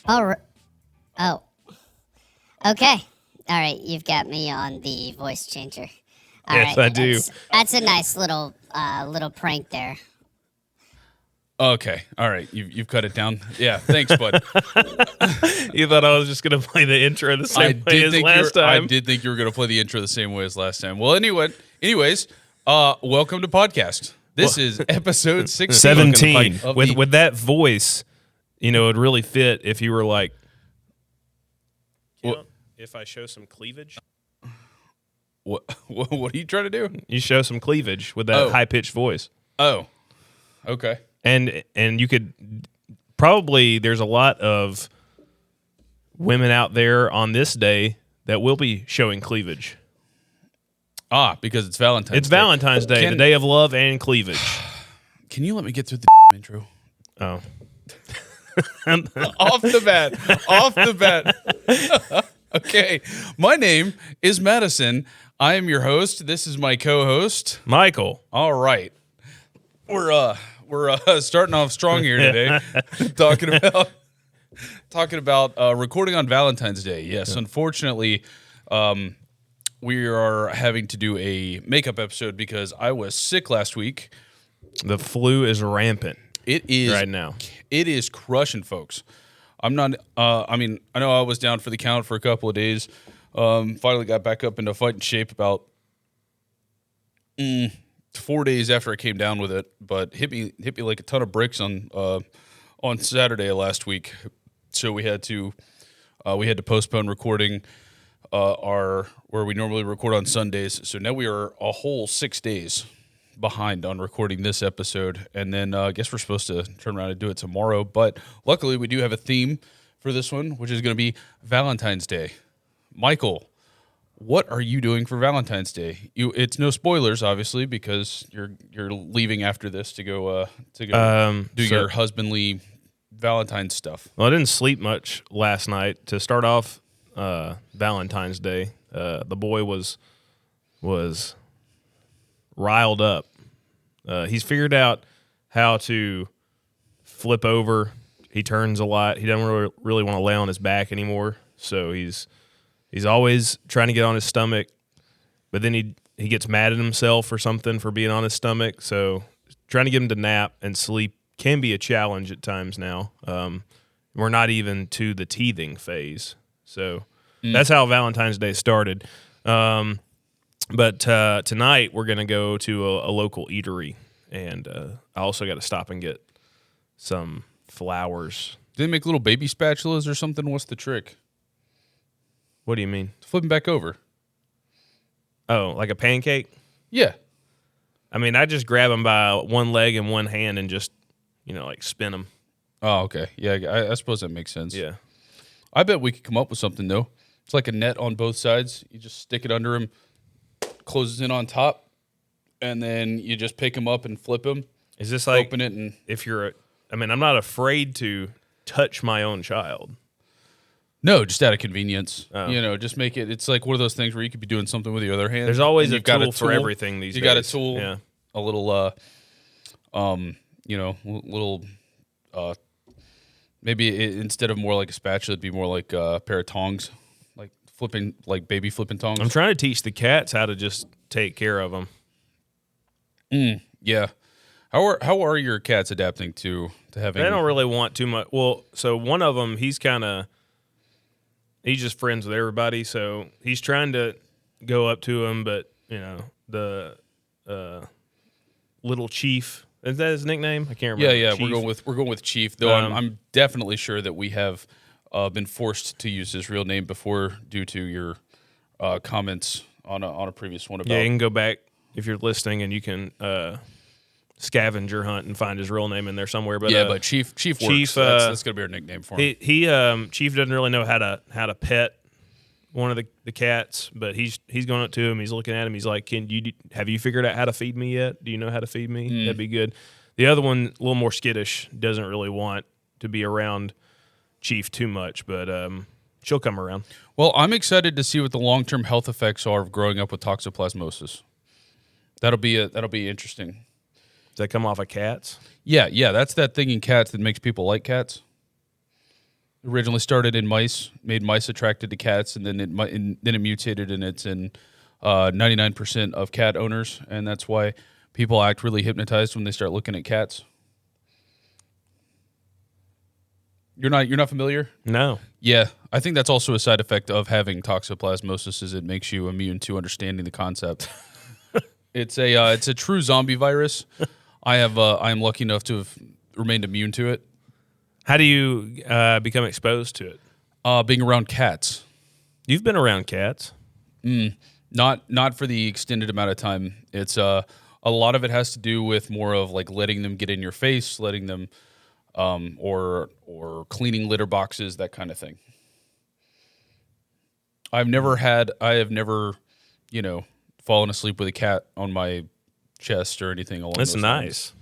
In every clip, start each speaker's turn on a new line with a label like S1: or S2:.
S1: Oh, oh, okay. All right, you've got me on the voice changer. All
S2: Yes,
S1: right,
S2: I do.
S1: That's a nice little prank there.
S3: Okay, all right, you've cut it down. Yeah, thanks, bud.
S2: You thought I was just going to play the intro the same way as last time.
S3: I did think you were going to play the intro the same way as last time. Well, anyways, welcome to podcast. This is episode
S2: 17. With that voice, it would really fit if you were like, if I show some cleavage.
S3: What are you trying to do?
S2: You show some cleavage with that high-pitched voice.
S3: Oh, okay.
S2: And you could probably, there's a lot of women out there on this day that will be showing cleavage.
S3: Because it's Valentine's Day.
S2: It's Valentine's Day, the day of love and cleavage.
S3: Can you let me get through the intro?
S2: Oh.
S3: Off the bat. Okay. My name is Madison. I am your host. This is my co-host,
S2: Michael.
S3: All right. We're starting off strong here today, talking about recording on Valentine's Day. Yes, unfortunately, we are having to do a makeup episode because I was sick last week.
S2: The flu is rampant.
S3: It is
S2: right now.
S3: It is crushing, folks. I'm not. I know I was down for the count for a couple of days. Finally got back up into fighting shape about 4 days after I came down with it, but hit me like a ton of bricks on Saturday last week. So we had to postpone recording where we normally record on Sundays. So now we are a whole 6 days behind on recording this episode, and then I guess we're supposed to turn around and do it tomorrow. But luckily, we do have a theme for this one, which is going to be Valentine's Day. Michael, what are you doing for Valentine's Day? It's no spoilers, obviously, because you're leaving after this to go do your husbandly Valentine's stuff.
S2: Well, I didn't sleep much last night. To start off Valentine's Day, the boy was riled up. He's figured out how to flip over. He turns a lot. He doesn't really want to lay on his back anymore. So he's always trying to get on his stomach, but then he gets mad at himself or something for being on his stomach. So trying to get him to nap and sleep can be a challenge at times now. We're not even to the teething phase. So that's how Valentine's Day started. But tonight we're going to go to a local eatery, and I also got to stop and get some flowers.
S3: Do they make little baby spatulas or something? What's the trick?
S2: What do you mean?
S3: Flip them back over.
S2: Oh, like a pancake?
S3: Yeah.
S2: I mean, I just grab them by one leg and one hand and just, like spin them.
S3: Oh, okay. Yeah, I suppose that makes sense.
S2: Yeah.
S3: I bet we could come up with something, though. It's like a net on both sides. You just stick it under him, closes in on top, and then you just pick them up and flip them.
S2: Is this like,
S3: open it and
S2: if you're, I'm not afraid to touch my own child.
S3: No, just out of convenience.
S2: Oh.
S3: Just make it. It's like one of those things where you could be doing something with your other hand.
S2: There's always
S3: a
S2: tool for everything these days.
S3: You got a tool,
S2: yeah.
S3: A little, little, maybe instead of more like a spatula, it'd be more like a pair of tongs, like baby flipping tongs.
S2: I'm trying to teach the cats how to just take care of them.
S3: Yeah. How are your cats adapting to having?
S2: They don't really want too much. Well, so one of them, he's just friends with everybody, so he's trying to go up to him, but the little Chief, is that his nickname? I can't remember.
S3: Yeah,
S2: Chief.
S3: we're going with Chief. Though I'm definitely sure that we have been forced to use his real name before due to your comments on a previous one about.
S2: Yeah, you can go back if you're listening, and you can scavenger hunt and find his real name in there somewhere. But
S3: but Chief works. That's gonna be our nickname for him.
S2: He Chief doesn't really know how to pet one of the cats, but he's going up to him. He's looking at him. He's like, have you figured out how to feed me yet? Do you know how to feed me? That'd be good. The other one, a little more skittish, doesn't really want to be around Chief too much, but she'll come around.
S3: Well, I'm excited to see what the long-term health effects are of growing up with toxoplasmosis. That'll be interesting.
S2: Does that come off of cats?
S3: Yeah, that's that thing in cats that makes people like cats. Originally started in mice, made mice attracted to cats, and then it mutated, and it's in 99% of cat owners, and that's why people act really hypnotized when they start looking at cats. You're not familiar?
S2: No.
S3: Yeah, I think that's also a side effect of having toxoplasmosis. Is it makes you immune to understanding the concept. It's a true zombie virus. I am lucky enough to have remained immune to it.
S2: How do you become exposed to it?
S3: Being around cats.
S2: You've been around cats.
S3: Not for the extended amount of time. It's a lot of it has to do with more of like letting them get in your face, letting them or cleaning litter boxes, that kind of thing. I have never, fallen asleep with a cat on my chest or anything along
S2: That's
S3: those
S2: nice.
S3: lines.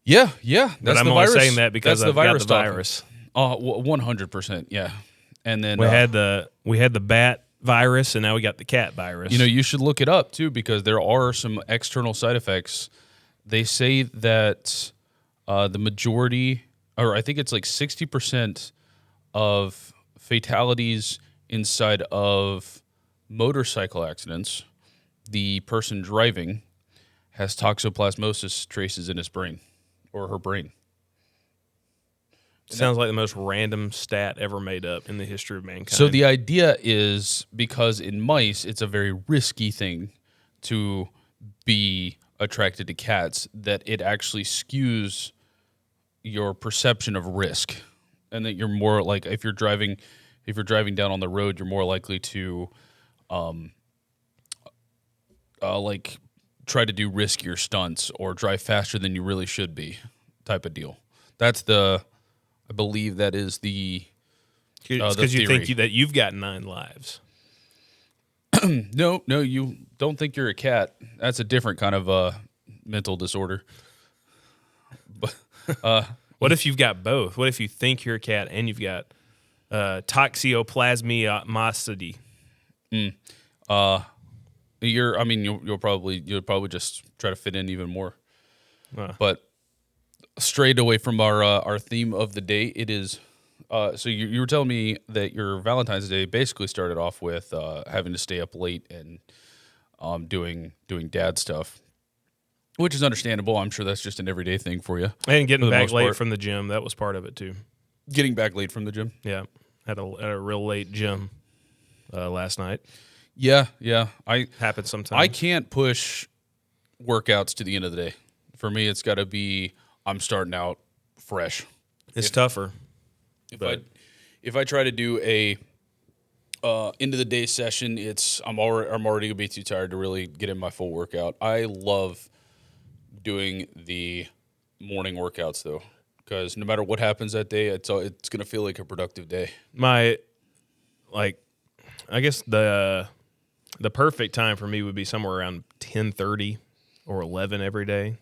S3: Yeah. That's
S2: But I'm
S3: the
S2: only
S3: virus.
S2: saying that because
S3: That's
S2: I've
S3: the
S2: got
S3: virus
S2: the virus.
S3: 100%. Yeah. And then
S2: We had the bat virus, and now we got the cat virus.
S3: you should look it up too, because there are some external side effects. They say that the majority, or I think it's like 60% of fatalities inside of motorcycle accidents, the person driving has toxoplasmosis traces in his brain or her brain.
S2: Sounds like the most random stat ever made up in the history of mankind.
S3: So the idea is, because in mice, it's a very risky thing to be attracted to cats, that it actually skews your perception of risk, and that you're more like, if you're driving down on the road, you're more likely to like try to do riskier stunts or drive faster than you really should be, type of deal. I believe that is the
S2: because you
S3: theory.
S2: think that you've got 9 lives.
S3: No, you don't think you're a cat. That's a different kind of mental disorder. But
S2: What if you've got both? What if you think you're a cat and you've got toxoplasmosity?
S3: You'll probably just try to fit in even more.
S2: Wow.
S3: But strayed away from our theme of the day, it is. So you were telling me that your Valentine's Day basically started off with having to stay up late and doing dad stuff, which is understandable. I'm sure that's just an everyday thing for you.
S2: And getting
S3: for the
S2: back
S3: most
S2: late
S3: part.
S2: from the gym, that was part of it too.
S3: Getting back late from the gym.
S2: Yeah, had a real late gym last night.
S3: Yeah.
S2: Happens sometimes.
S3: I can't push workouts to the end of the day. For me, it's got to be, I'm starting out fresh.
S2: It's tougher.
S3: If I try to do a end of the day session, I'm already gonna be too tired to really get in my full workout. I love doing the morning workouts though, because no matter what happens that day, it's gonna feel like a productive day.
S2: I guess the perfect time for me would be somewhere around 10:30 or 11 every day.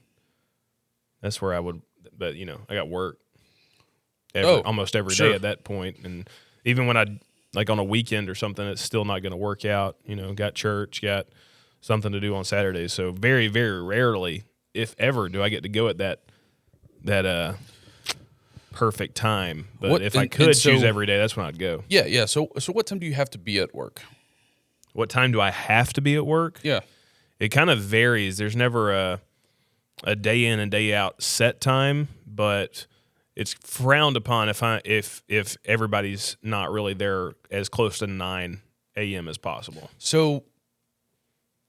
S2: That's where I would, but I got work almost every day at that point. And even when I, like on a weekend or something, it's still not going to work out. Got church, got something to do on Saturdays. So very, very rarely, if ever, do I get to go at that perfect time. But if I could choose every day, that's when I'd go.
S3: Yeah. So what time do you have to be at work?
S2: What time do I have to be at work?
S3: Yeah.
S2: It kind of varies. There's never a day in and day out set time, but it's frowned upon if everybody's not really there as close to 9 a.m. as possible.
S3: So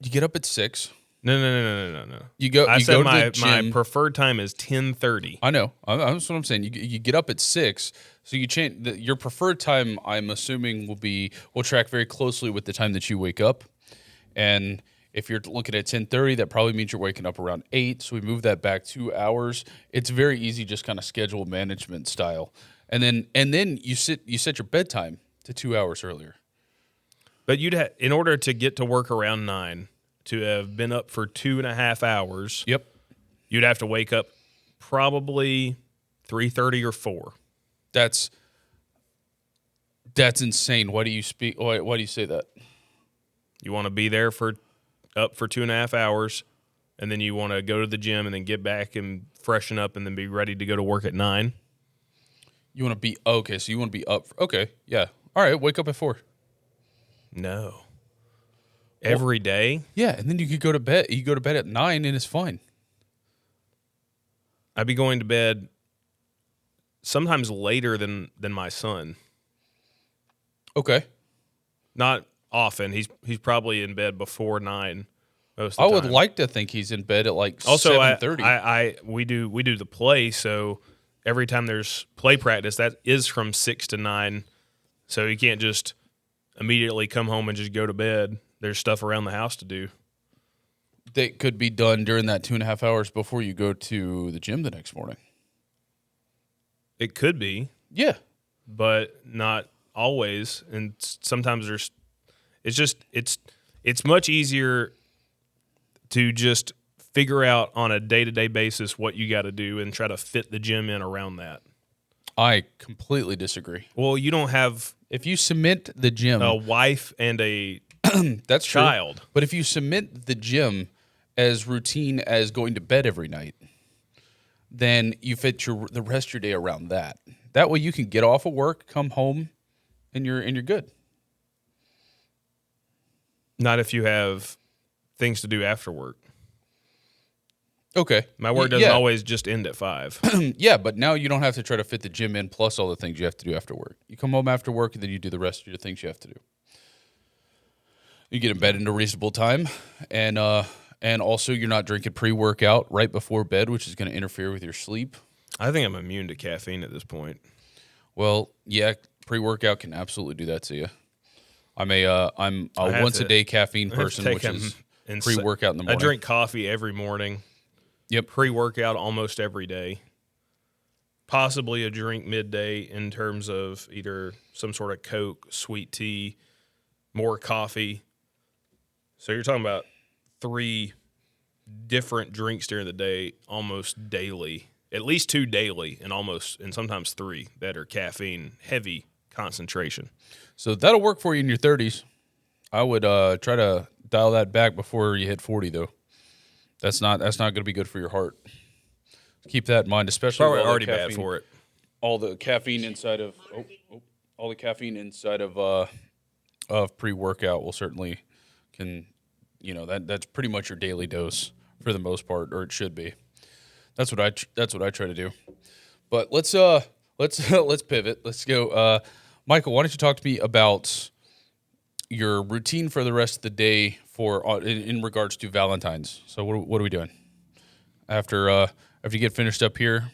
S3: you get up at 6.
S2: No.
S3: You go.
S2: I
S3: you
S2: said
S3: go to
S2: my
S3: the gym.
S2: preferred time is 10:30.
S3: I know. That's what I'm saying. You get up at 6, so you change your preferred time. I'm assuming will track very closely with the time that you wake up, and if you're looking at 10:30, that probably means you're waking up around 8. So we move that back 2 hours. It's very easy, just kind of schedule management style, and then you set your bedtime to 2 hours earlier.
S2: But in order to get to work around 9, to have been up for 2.5 hours.
S3: Yep.
S2: You'd have to wake up probably 3:30 or 4.
S3: That's insane. Why do you say that?
S2: You want to be there up for 2.5 hours, and then you want to go to the gym and then get back and freshen up and then be ready to go to work at 9.
S3: You want to be okay, so you want to be up. Okay, yeah. All right, wake up at 4.
S2: No. Every day?
S3: Yeah, and then you could go to bed. You go to bed at 9, and it's fine.
S2: I'd be going to bed sometimes later than my son.
S3: Okay.
S2: Not often. He's probably in bed before 9 most
S3: I
S2: of the
S3: would
S2: time.
S3: like to think he's in bed at like
S2: Also,
S3: 7:30.
S2: we do the play, so every time there's play practice, that is from 6 to 9. So you can't just immediately come home and just go to bed. There's stuff around the house to do.
S3: That could be done during that 2.5 hours before you go to the gym the next morning.
S2: It could be,
S3: Yeah.
S2: but not always. And sometimes it's much easier to just figure out on a day-to-day basis what you got to do and try to fit the gym in around that.
S3: I completely disagree.
S2: Well, you don't have
S3: If you submit the gym,
S2: a wife and a
S3: that's true.
S2: child.
S3: But if you submit the gym as routine as going to bed every night, then you fit the rest of your day around that. That way you can get off of work, come home, and you're good.
S2: Not if you have things to do after work.
S3: Okay.
S2: My work doesn't always just end at 5.
S3: Yeah, but now you don't have to try to fit the gym in plus all the things you have to do after work. You come home after work and then you do the rest of your things you have to do. You get in bed in a reasonable time, and also you're not drinking pre-workout right before bed, which is going to interfere with your sleep.
S2: I think I'm immune to caffeine at this point.
S3: Well, yeah, pre-workout can absolutely do that to you. I'm a once a day caffeine person, which is pre-workout in the morning.
S2: I drink coffee every morning.
S3: Yep.
S2: Pre-workout almost every day. Possibly a drink midday in terms of either some sort of Coke, sweet tea, more coffee. So you're talking about 3 different drinks during the day almost daily. At least 2 daily and sometimes 3 that are caffeine heavy concentration.
S3: So that'll work for you in your 30s. I would try to dial that back before you hit 40, though. That's not going to be good for your heart. Keep that in mind, especially
S2: Probably
S3: with all the
S2: already bad
S3: caffeine-
S2: for it.
S3: All the caffeine inside of of pre-workout will certainly that's pretty much your daily dose for the most part, or it should be. That's what I try to do. But let's pivot. Let's go. Michael, why don't you talk to me about your routine for the rest of the day in regards to Valentine's? So what are we doing after you get finished up here?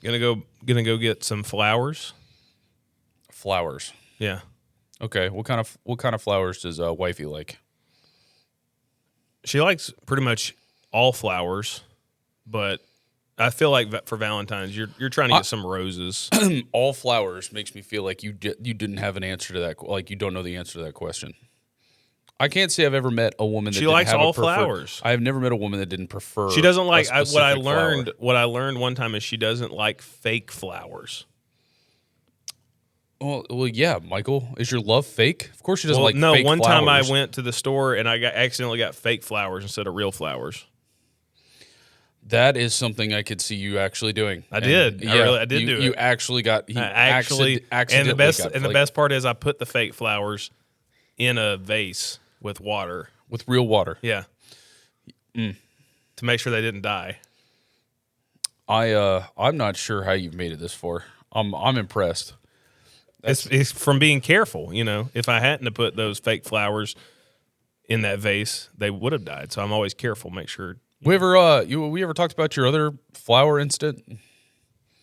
S2: Gonna go get some flowers.
S3: Flowers.
S2: Yeah.
S3: Okay. What kind of flowers does wifey like?
S2: She likes pretty much all flowers, but I feel like for Valentine's, you're trying to get some roses.
S3: All flowers makes me feel like you didn't have an answer to that. Like you don't know the answer to that question. I can't say I've ever met a woman that
S2: She
S3: didn't
S2: likes
S3: have
S2: all
S3: a preferred-
S2: flowers.
S3: I have never met a woman that didn't prefer.
S2: She doesn't like
S3: a
S2: what I
S3: specific
S2: learned.
S3: flower.
S2: What I learned one time is she doesn't like fake flowers.
S3: Well, yeah, Michael, is your love fake? Of course, she doesn't
S2: Well,
S3: like
S2: no,
S3: fake
S2: one
S3: flowers.
S2: time I went to the store and I accidentally got fake flowers instead of real flowers.
S3: That is something I could see you actually doing.
S2: I did. I did do it.
S3: You actually got. He
S2: Actually,
S3: accidentally
S2: and the best part is I put the fake flowers in a vase with water.
S3: with real water.
S2: Yeah. To make sure they didn't die.
S3: I'm not sure how you've made it this far. I'm impressed.
S2: It's from being careful, If I hadn't have put those fake flowers in that vase, they would have died. So I'm always careful, make sure.
S3: We ever talked about your other flower incident?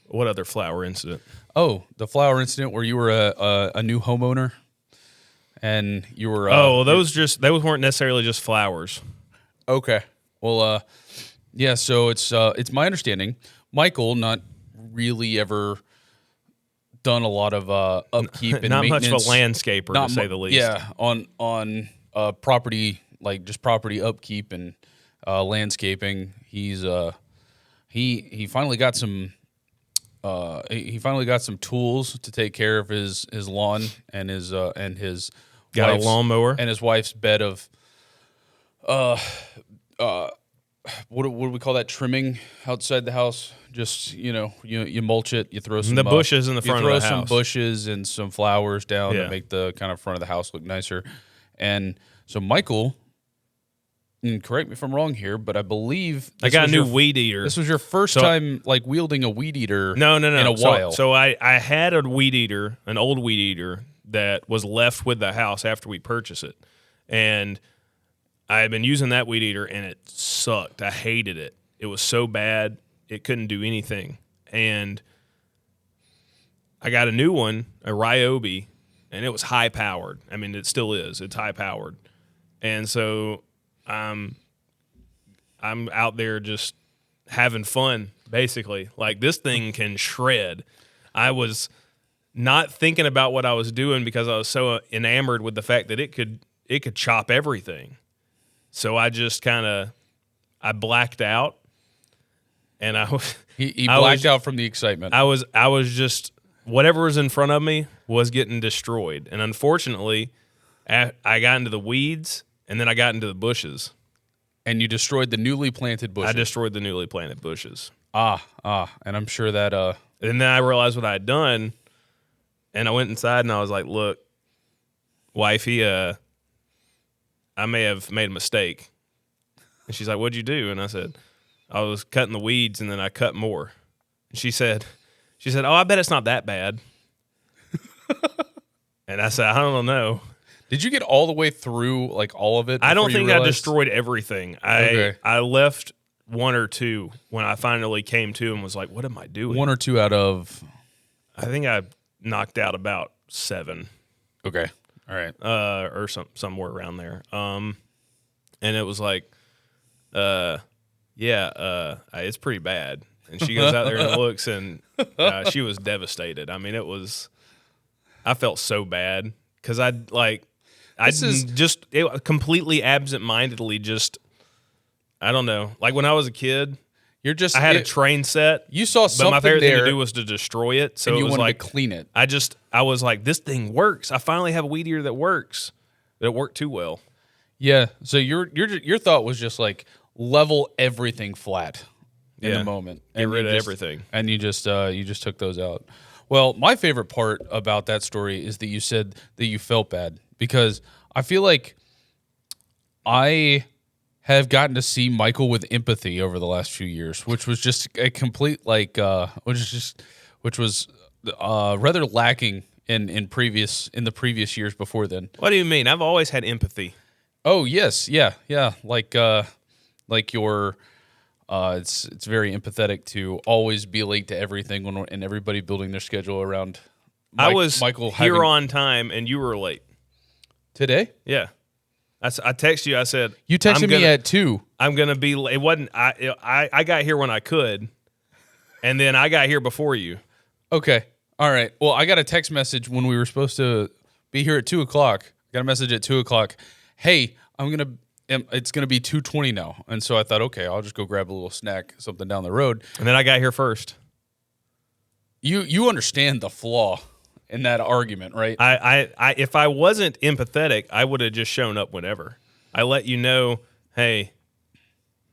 S2: What other flower incident?
S3: Oh, the flower incident where you were a new homeowner, and you were.
S2: Those weren't necessarily just flowers.
S3: Okay. Well, yeah. So it's my understanding, Michael, not really ever done a lot of upkeep and
S2: Not much
S3: maintenance.
S2: of a landscaper, to say the least.
S3: Yeah, on property, like just property upkeep and landscaping. He's he finally got some tools to take care of his lawn and his
S2: Got a
S3: wife's-
S2: lawnmower.
S3: and his wife's bed of what do we call that, trimming outside the house? Just you mulch it, you throw some
S2: The bushes in the front of the
S3: you throw some
S2: house.
S3: bushes and some flowers down
S2: Yeah.
S3: to make the kind of front of the house look nicer. And so Michael, and correct me if I'm wrong here, but I believe
S2: I got a new weed eater.
S3: This was your first time like wielding a weed eater.
S2: No.
S3: in a while.
S2: So I had a weed eater, an old weed eater that was left with the house after we purchased it, and I had been using that weed eater, and it sucked. I hated it. It was so bad, it couldn't do anything. And I got a new one, a Ryobi, and it was high powered. I mean, it still is. It's high powered, and so I'm out there just having fun, basically. Like, this thing can shred. I was not thinking about what I was doing because I was so enamored with the fact that it could chop everything. So I just I blacked out, and I was
S3: he blacked out from the excitement.
S2: I was just, whatever was in front of me was getting destroyed, and unfortunately, I got into the weeds, and then I got into the bushes.
S3: And you destroyed the newly planted bushes.
S2: I destroyed the newly planted bushes.
S3: And I'm sure that
S2: And then I realized what I had done, and I went inside and I was like, "Look, wifey, I may have made a mistake." And she's like, "What'd you do?" And I said, "I was cutting the weeds, and then I cut more." And she said, "Oh, I bet it's not that bad." And I said, "I don't know."
S3: Did you get all the way through, like, all of it?
S2: I don't
S3: before you
S2: think I
S3: realized?
S2: destroyed everything.
S3: Okay.
S2: I left one or two when I finally came to and was like, "What am I doing?"
S3: One or two out of.
S2: I think I knocked out about 7.
S3: Okay. All right.
S2: Or somewhere around there. And it was like, it's pretty bad. And she goes out there and looks, and she was devastated. I mean, I felt so bad because completely absent-mindedly just, I don't know. Like, when I was a kid, I had a train set.
S3: You saw something
S2: but my favorite
S3: there,
S2: thing to do was to destroy it. So
S3: and you
S2: it was
S3: wanted
S2: like,
S3: to clean it.
S2: I was like, this thing works. I finally have a weed eater that works. But it worked too well.
S3: Yeah. So your thought was just like level everything flat in the moment.
S2: Get rid of everything.
S3: And you just took those out. Well, my favorite part about that story is that you said that you felt bad, because I feel like I have gotten to see Michael with empathy over the last few years, which was just a complete which was rather lacking in the previous years before then.
S2: What do you mean? I've always had empathy.
S3: Oh yes, yeah. Like your, it's very empathetic to always be late to everything and everybody building their schedule around.
S2: I was
S3: Michael
S2: here on time, and you were late
S3: today.
S2: Yeah, I texted you. I said
S3: You texted me at 2.
S2: I'm gonna be. It wasn't. I got here when I could, and then I got here before you.
S3: Okay, all right. Well, I got a text message when we were supposed to be here at 2:00. I got a message at 2:00. Hey, it's gonna be 2:20 now, and so I thought, okay, I'll just go grab a little snack, something down the road.
S2: And then I got here first.
S3: You understand the flaw in that argument, right?
S2: I if I wasn't empathetic, I would have just shown up whenever. I let you know, hey,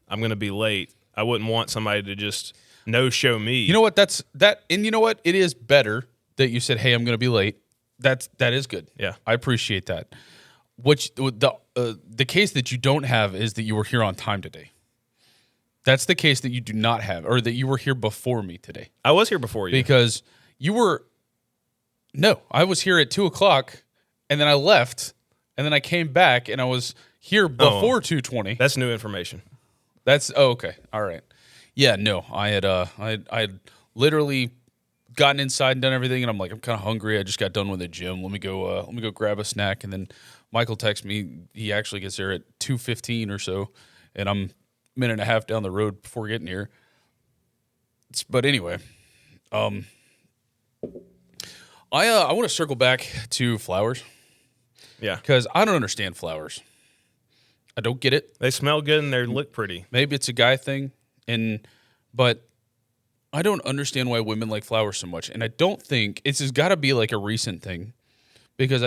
S2: I'm gonna be late. I wouldn't want somebody to just no-show me.
S3: You know what? And you know what? It is better that you said, "Hey, I'm going to be late." That is good.
S2: Yeah,
S3: I appreciate that. The case that you don't have is that you were here on time today. That's the case that you do not have, or that you were here before me today.
S2: I was here before you
S3: because you were. No, I was here at 2:00, and then I left, and then I came back, and I was here before 2:20.
S2: That's new information.
S3: Okay. All right. Yeah, no, I had literally gotten inside and done everything, and I'm like, I'm kind of hungry. I just got done with the gym. Let me go grab a snack. And then Michael texts me. He actually gets there at 2:15 or so, and I'm a minute and a half down the road before getting here. But anyway, I want to circle back to flowers.
S2: Yeah,
S3: because I don't understand flowers. I don't get it.
S2: They smell good and they look pretty.
S3: Maybe it's a guy thing. But I don't understand why women like flowers so much. And I don't think it's got to be like a recent thing, because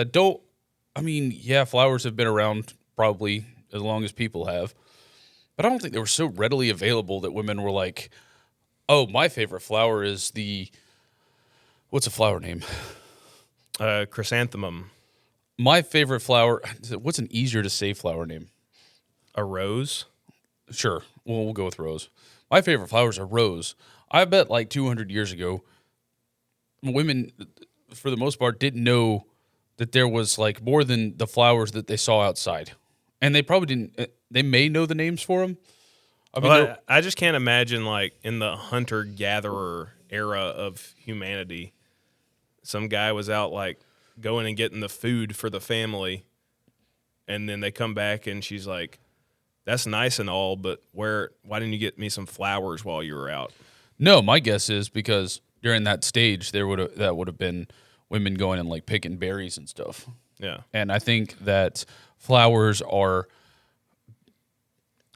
S3: flowers have been around probably as long as people have. But I don't think they were so readily available that women were like, "Oh, my favorite flower is the what's a flower name?
S2: Chrysanthemum.
S3: My favorite flower. What's an easier to say flower name?
S2: A rose.
S3: Sure, we'll go with rose. My favorite flowers are rose. I bet like 200 years ago, women, for the most part, didn't know that there was like more than the flowers that they saw outside, and they probably didn't. They may know the names for them. I mean,
S2: Well, I just can't imagine, like, in the hunter-gatherer era of humanity, some guy was out, like, going and getting the food for the family, and then they come back and she's like, that's nice and all, but why didn't you get me some flowers while you were out?
S3: no, my guess is because during that stage, that would have been women going and like picking berries and stuff.
S2: Yeah.
S3: And I think that flowers are.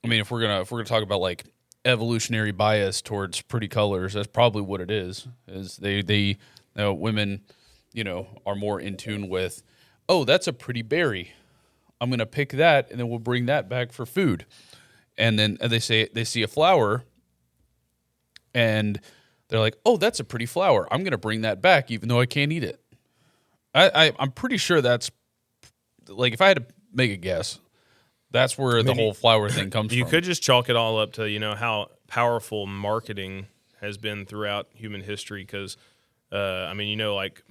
S3: I mean, if we're gonna talk about like evolutionary bias towards pretty colors, that's probably what it is. Is they women, are more in tune with, oh, that's a pretty berry. I'm gonna pick that, and then we'll bring that back for food. And then they see a flower, and they're like, oh, that's a pretty flower. I'm gonna bring that back, even though I can't eat it. I'm pretty sure that's like, if I had to make a guess, that's where the whole flower thing comes from.
S2: You could just chalk it all up to, how powerful marketing has been throughout human history. Because, like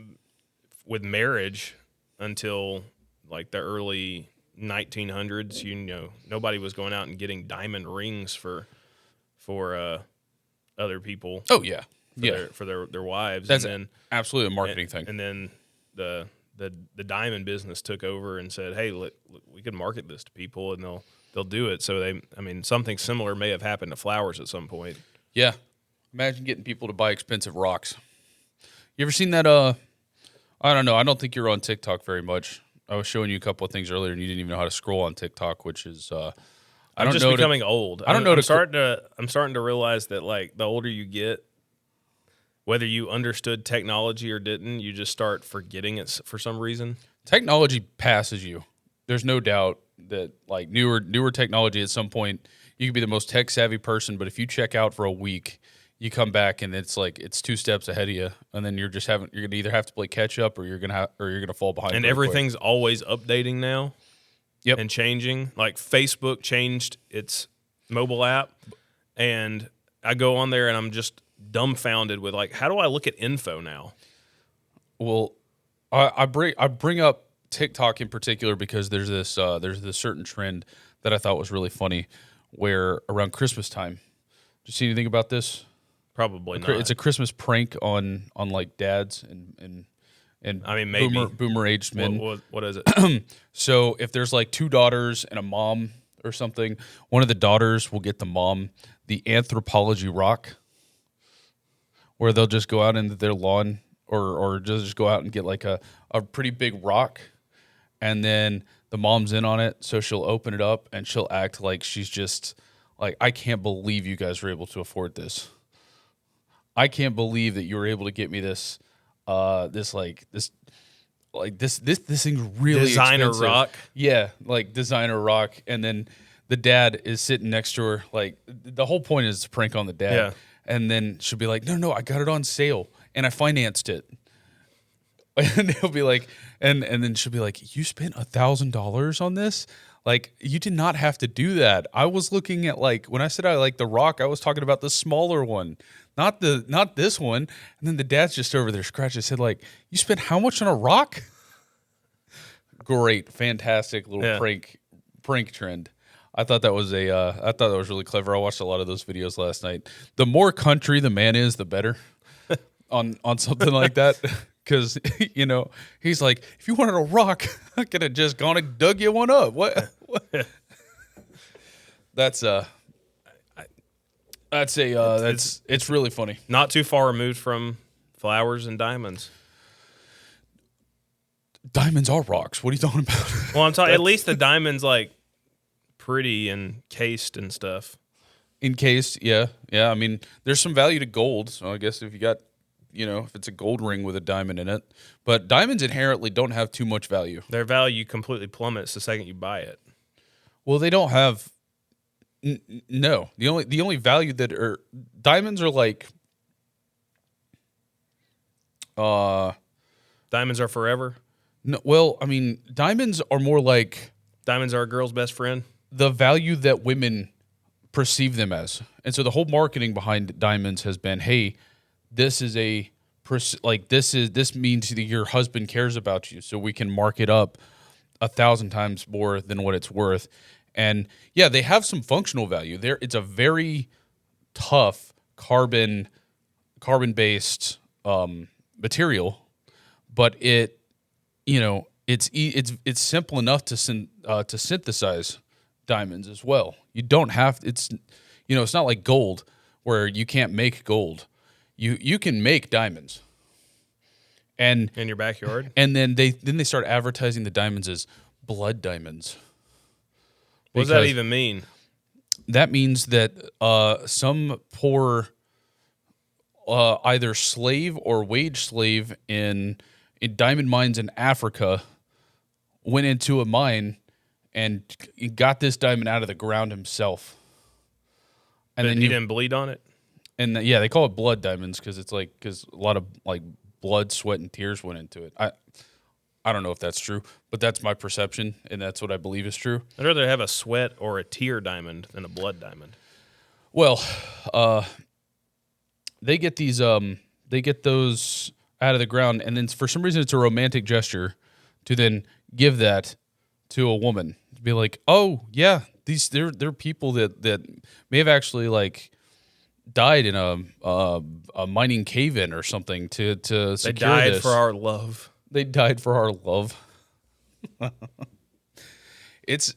S2: with marriage until like the early 1900s, nobody was going out and getting diamond rings for other people.
S3: Oh yeah,
S2: for their wives.
S3: That's
S2: and then,
S3: absolutely a marketing thing.
S2: And then the diamond business took over and said, hey, look, we can market this to people and they'll do it. So something similar may have happened to flowers at some point.
S3: Yeah. Imagine getting people to buy expensive rocks. You ever seen that? I don't know. I don't think you're on TikTok very much. I was showing you a couple of things earlier and you didn't even know how to scroll on TikTok, which is,
S2: I'm just becoming old.
S3: I don't know.
S2: I'm starting to realize that, like, the older you get, whether you understood technology or didn't, you just start forgetting it for some reason.
S3: Technology passes you. There's no doubt that, like, newer technology at some point, you could be the most tech savvy person, but if you check out for a week, you come back and it's like it's two steps ahead of you, and then you're gonna either have to play catch up or you're gonna fall behind.
S2: And everything's always updating now.
S3: Yep.
S2: And changing. Like, Facebook changed its mobile app, and I go on there and I'm just dumbfounded with, like, how do I look at info now?
S3: Well, I bring up TikTok in particular because there's this certain trend that I thought was really funny, where around Christmas time. Did you see anything about this?
S2: Probably not.
S3: It's a Christmas prank on like dads and
S2: maybe
S3: boomer aged men.
S2: What is it?
S3: So if there's like two daughters and a mom or something, one of the daughters will get the mom the anthropology rock, where they'll just go out into their lawn or just go out and get like a pretty big rock, and then the mom's in on it, so she'll open it up and she'll act like she's just like, I can't believe you guys were able to afford this. I can't believe that you were able to get me this thing's really
S2: designer
S3: expensive.
S2: rock.
S3: Yeah, like designer rock. And then the dad is sitting next to her. Like, the whole point is to prank on the dad.
S2: Yeah.
S3: And then she'll be like, no, I got it on sale and I financed it. And he'll be like, and then she'll be like, you spent $1,000 on this? Like, you did not have to do that. I was looking at, like, when I said I like the rock, I was talking about the smaller one, not this one. And then the dad's just over there scratching his head like, you spent how much on a rock? Great, fantastic little prank trend. I thought that was really clever. I watched a lot of those videos last night. The more country the man is, the better on something like that. Because, he's like, if you wanted a rock, I could have just gone and dug you one up. What? That's it's really funny.
S2: Not too far removed from flowers and diamonds.
S3: Diamonds are rocks. What are you talking about?
S2: Well, I'm talking, at least the diamond's like pretty and cased and stuff.
S3: Encased, yeah. I mean, there's some value to gold. So I guess if you got, if it's a gold ring with a diamond in it, but diamonds inherently don't have too much value.
S2: Their value completely plummets the second you buy it.
S3: Well, they don't have No, the only value that are diamonds are like
S2: Diamonds are forever.
S3: no, well, I mean, diamonds are more like
S2: Diamonds are a girl's best friend.
S3: the value that women perceive them as. And so the whole marketing behind diamonds has been, hey, this is this means that your husband cares about you, so we can mark it up 1,000 times more than what it's worth. And yeah, they have some functional value. It's a very tough carbon based material, but it's simple enough to synthesize diamonds as well. You don't have it's not like gold where you can't make gold. You can make diamonds. And
S2: In your backyard.
S3: and then they start advertising the diamonds as blood diamonds.
S2: What does that
S3: Because
S2: even mean?
S3: that means that some poor either slave or wage slave in diamond mines in Africa went into a mine and got this diamond out of the ground himself. And
S2: But
S3: then
S2: he didn't bleed on it.
S3: and yeah, they call it blood diamonds because a lot of like blood, sweat, and tears went into it. I don't know if that's true, but that's my perception, and that's what I believe is true.
S2: I'd rather have a sweat or a tear diamond than a blood diamond.
S3: Well, they get those out of the ground, and then for some reason it's a romantic gesture to then give that to a woman to be like, oh yeah, they're people that may have actually like died in a mining cave-in or something to
S2: They
S3: secure
S2: died
S3: this.
S2: for our love.
S3: They died for our love. It's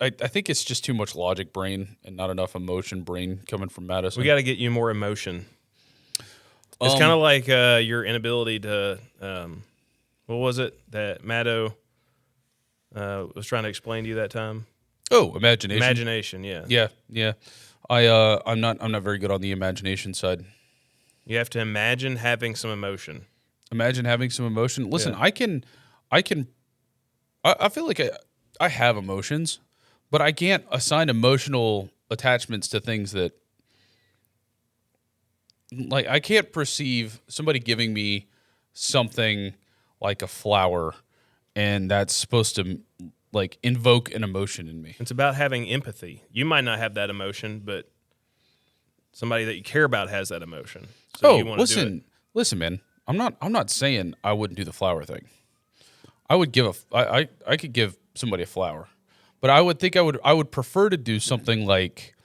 S3: I think it's just too much logic brain and not enough emotion brain coming from Madison.
S2: We got to get you more emotion. It's kind of like your inability to, what was it that Maddo was trying to explain to you that time?
S3: Imagination.
S2: Imagination, yeah.
S3: Yeah. I'm not very good on the imagination side.
S2: You have to imagine having some emotion.
S3: Imagine having some emotion. Listen,
S2: Yeah.
S3: I feel like I have emotions, but I can't assign emotional attachments to things that, like, I can't perceive somebody giving me something like a flower, and that's supposed to like invoke an emotion in me.
S2: It's about having empathy. You might not have that emotion, but somebody that you care about has that emotion. So you want to do it.
S3: Listen, man. I'm not saying I wouldn't do the flower thing. I would give I could give somebody a flower, but I would prefer to do something like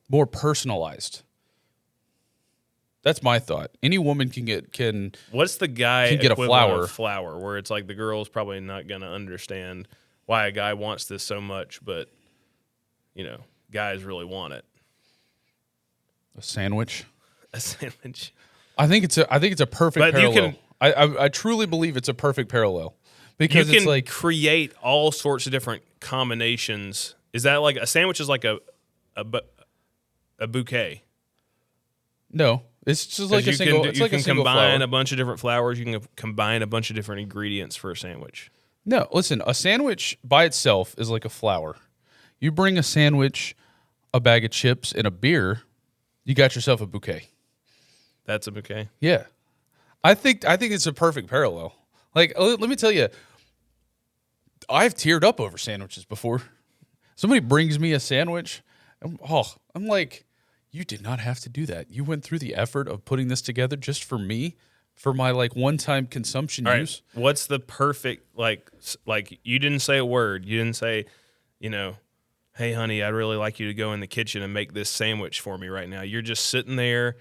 S3: more personalized. That's my thought. Any woman can
S2: What's the guy
S3: can get a
S2: equivalent of flower where it's like the girl's probably not going to understand why a guy wants this so much, but guys really want it.
S3: a sandwich.
S2: A sandwich.
S3: I think it's a perfect
S2: But you
S3: parallel. I truly believe it's a perfect parallel because
S2: You
S3: it's
S2: can
S3: like
S2: create all sorts of different combinations. Is that like a sandwich is like a bouquet?
S3: no, it's just like a
S2: you
S3: single.
S2: can,
S3: It's
S2: you
S3: like
S2: can
S3: a single
S2: combine
S3: flower.
S2: a bunch of different flowers. You can combine a bunch of different ingredients for a sandwich.
S3: No, listen, a sandwich by itself is like a flower. You bring a sandwich, a bag of chips, and a beer, you got yourself a bouquet.
S2: That's a bouquet.
S3: Yeah. I think it's a perfect parallel. Like, let me tell you, I've teared up over sandwiches before. Somebody brings me a sandwich, I'm like, you did not have to do that. You went through the effort of putting this together just for me, for my like one-time consumption
S2: All right.
S3: use.
S2: What's the perfect like you didn't say a word. You didn't say, hey honey, I'd really like you to go in the kitchen and make this sandwich for me right now. You're just sitting there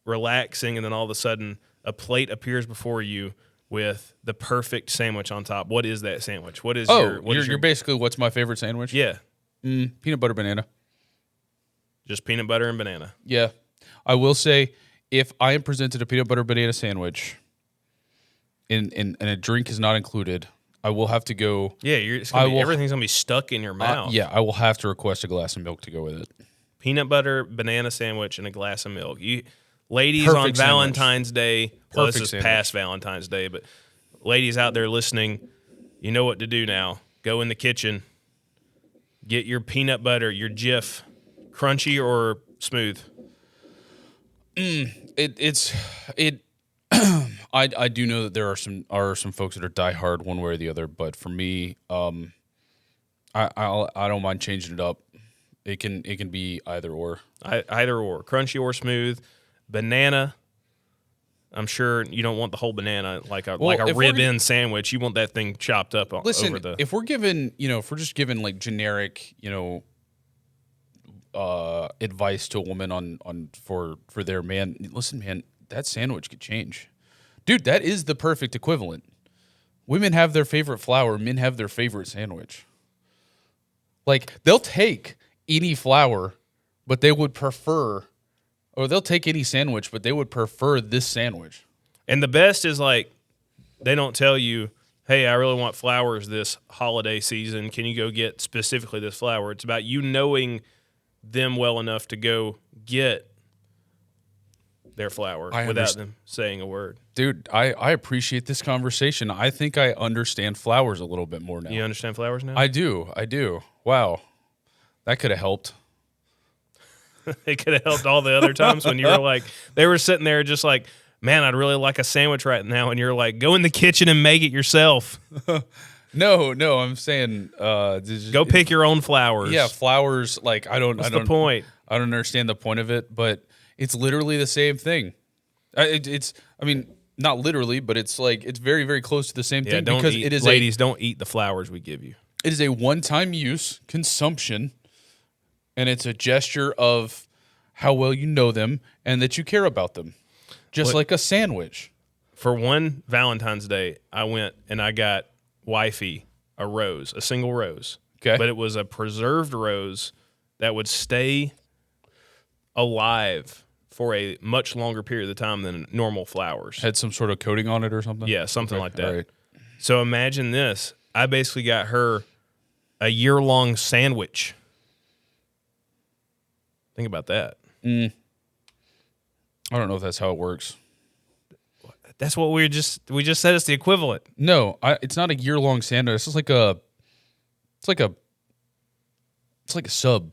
S2: relaxing, and then all of a sudden a plate appears before you with the perfect sandwich on top. What is that sandwich? What is
S3: You're basically what's my favorite sandwich?
S2: Yeah,
S3: Peanut butter banana.
S2: just peanut butter and banana.
S3: Yeah. I will say, if I am presented a peanut butter banana sandwich and a drink is not included, I will have to go.
S2: Yeah, everything's gonna be stuck in your mouth.
S3: Yeah, I will have to request a glass of milk to go with it.
S2: Peanut butter, banana sandwich, and a glass of milk. Ladies
S3: Perfect
S2: on
S3: sandwich.
S2: Valentine's Day. Well, this
S3: Perfect
S2: is
S3: sandwich.
S2: past Valentine's Day, but ladies out there listening, you know what to do now. Go in the kitchen, Get your peanut butter, your Jif, crunchy or smooth.
S3: I do know that there are some folks that are diehard one way or the other, but for me, I don't mind changing it up. It can be either or.
S2: Either or, crunchy or smooth. Banana. I'm sure you don't want the whole banana like a rib end sandwich. You want that thing chopped up over the.
S3: If we're given, if we're just given like generic, advice to a woman for their man, listen, man, that sandwich could change. Dude, that is the perfect equivalent. Women have their favorite flour, men have their favorite sandwich. Like, they'll take any flour, but they would prefer, or they'll take any sandwich, but they would prefer this sandwich.
S2: And the best is like, they don't tell you, hey, I really want flowers this holiday season. Can you go get specifically this flower? It's about you knowing them well enough to go get their flower without them saying a word.
S3: Dude, I appreciate this conversation. I think I understand flowers a little bit more now.
S2: You understand flowers now?
S3: I do. Wow. That could have helped.
S2: It could have helped all the other times when you were like, they were sitting there just like, man, I'd really like a sandwich right now. And you're like, go in the kitchen and make it yourself.
S3: No, I'm saying
S2: go pick your own flowers.
S3: Yeah, flowers, like
S2: What's the point?
S3: I don't understand the point of it, but it's literally the same thing. It's not literally, but it's like it's very, very close to the same thing because it is
S2: ladies, don't eat the flowers we give you.
S3: It is a one-time use consumption, and it's a gesture of how well you know them and that you care about them. Just like a sandwich.
S2: For one Valentine's Day, I went and I got wifey a rose, a single rose.
S3: Okay.
S2: But it was a preserved rose that would stay alive for a much longer period of time than normal flowers.
S3: Had some sort of coating on it or something?
S2: Yeah, something like that.
S3: Right.
S2: So imagine this. I basically got her a year-long sandwich. Think about that.
S3: I don't know if that's how it works.
S2: That's what we just said it's the equivalent.
S3: No, it's not a year-long sandwich. It's just like a sub.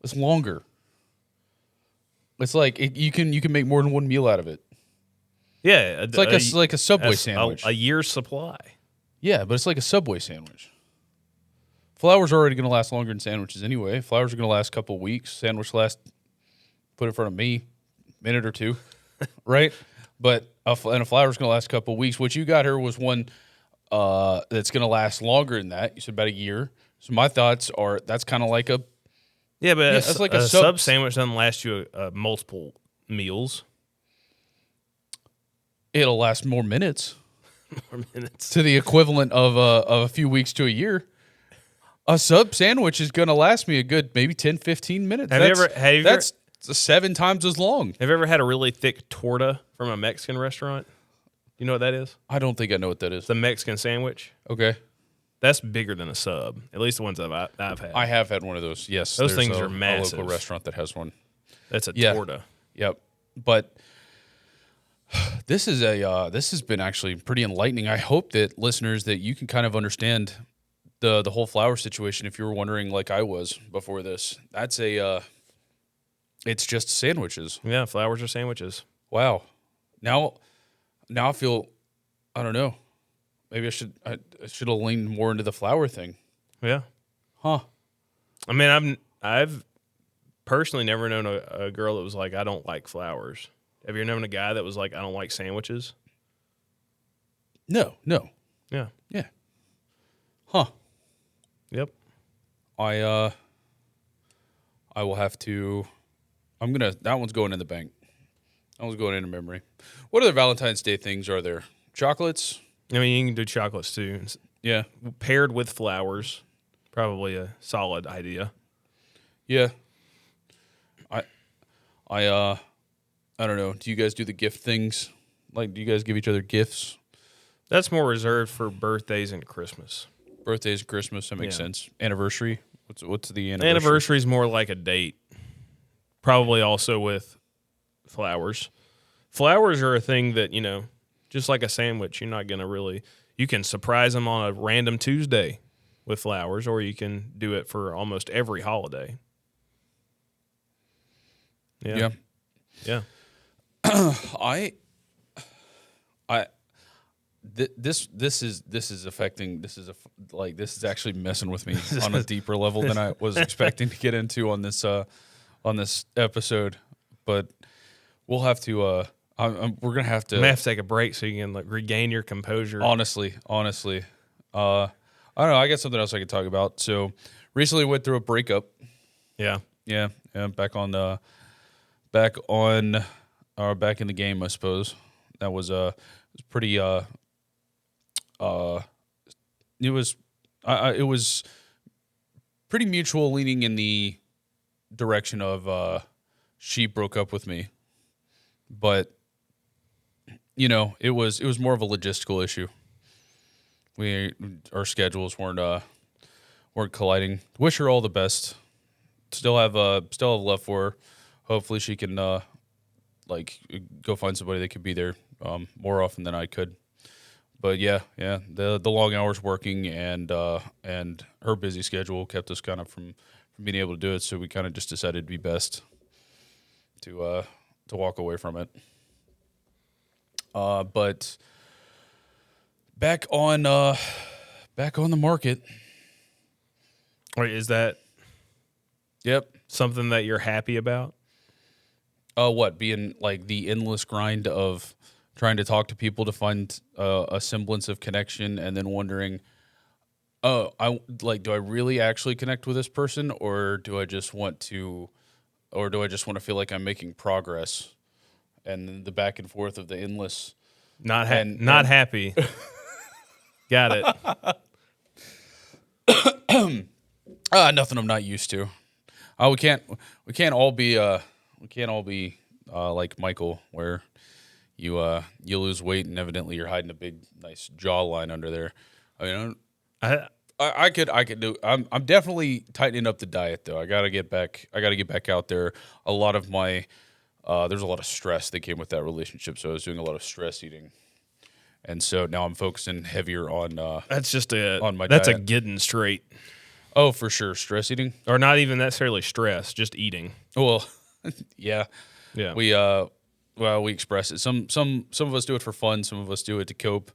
S3: It's longer. It's like you can make more than one meal out of it.
S2: Yeah,
S3: It's like a Subway sandwich.
S2: A year's supply.
S3: Yeah, but it's like a Subway sandwich. Flowers are already going to last longer than sandwiches anyway. Flowers are going to last a couple of weeks. Sandwich last, put it in front of me, minute or two, right? But a flower's going to last a couple of weeks. What you got here was one that's going to last longer than that. You said about a year. So my thoughts are that's kind of like a
S2: it's
S3: like
S2: a sub sandwich doesn't last you multiple meals.
S3: It'll last more minutes.
S2: More minutes.
S3: To the equivalent of a few weeks to a year. A sub sandwich is going to last me a good maybe 10, 15 minutes. That's 7 times as long.
S2: Have you ever had a really thick torta from a Mexican restaurant? You know what that is?
S3: I don't think I know what that is.
S2: It's a Mexican sandwich.
S3: Okay.
S2: That's bigger than a sub. At least the ones I've had.
S3: I have had one of those. Yes.
S2: Those things are massive.
S3: A local restaurant that has one.
S2: That's a torta.
S3: Yep. But this has been actually pretty enlightening. I hope that listeners that you can kind of understand the whole flower situation. If you were wondering, like I was before this, that's it's just sandwiches.
S2: Yeah, flowers are sandwiches.
S3: Wow. Now I feel, I don't know. Maybe I should have leaned more into the flower thing.
S2: Yeah.
S3: Huh.
S2: I mean, I've personally never known a girl that was like, I don't like flowers. Have you ever known a guy that was like, I don't like sandwiches?
S3: No.
S2: Yeah.
S3: Yeah. Huh.
S2: Yep.
S3: I will have to. That one's going in the bank. That one's going into memory. What other Valentine's Day things are there? Chocolates?
S2: I mean, you can do chocolates too.
S3: Yeah.
S2: Paired with flowers, probably a solid idea.
S3: Yeah. I don't know. Do you guys do the gift things? Like, do you guys give each other gifts?
S2: That's more reserved for birthdays and Christmas.
S3: Birthdays, Christmas, that makes sense. Anniversary? What's the anniversary?
S2: Anniversary is more like a date. Probably also with flowers. Flowers are a thing that, just like a sandwich, you're not going to really... You can surprise them on a random Tuesday with flowers, or you can do it for almost every holiday. Yeah. Yeah.
S3: This is affecting. This is actually messing with me on a deeper level than I was expecting to get into on this episode. But we'll have to. We're gonna have to.
S2: You may have to take a break so you can regain your composure.
S3: Honestly, I don't know. I got something else I could talk about. So recently went through a breakup.
S2: Yeah.
S3: Yeah, back in the game, I suppose. That was pretty it was pretty mutual, leaning in the direction of she broke up with me. But it was more of a logistical issue. Our schedules weren't colliding. Wish her all the best. Still have love for her. Hopefully she can go find somebody that could be there more often than I could. But yeah, the long hours working and her busy schedule kept us kind of from being able to do it. So we kind of just decided it'd be best to walk away from it. But back on the market.
S2: Wait, is that
S3: Yep.
S2: something that you're happy about?
S3: What, being like the endless grind of trying to talk to people to find a semblance of connection, and then wondering, do I really actually connect with this person, or do I just want to feel like I'm making progress? And then the back and forth of the endless.
S2: Not happy. Got it.
S3: Nothing I'm not used to. We can't all be like Michael, where you lose weight and evidently you're hiding a big nice jawline under there. I mean, I could do. I'm definitely tightening up the diet though. I gotta get back out there. A lot of my there's a lot of stress that came with that relationship, so I was doing a lot of stress eating, and so now I'm focusing heavier on on my
S2: that's
S3: diet.
S2: a getting straight.
S3: Oh, for sure, stress eating,
S2: Or not even necessarily stress, just eating.
S3: well, yeah.
S2: Yeah.
S3: We express it. Some of us do it for fun. Some of us do it to cope.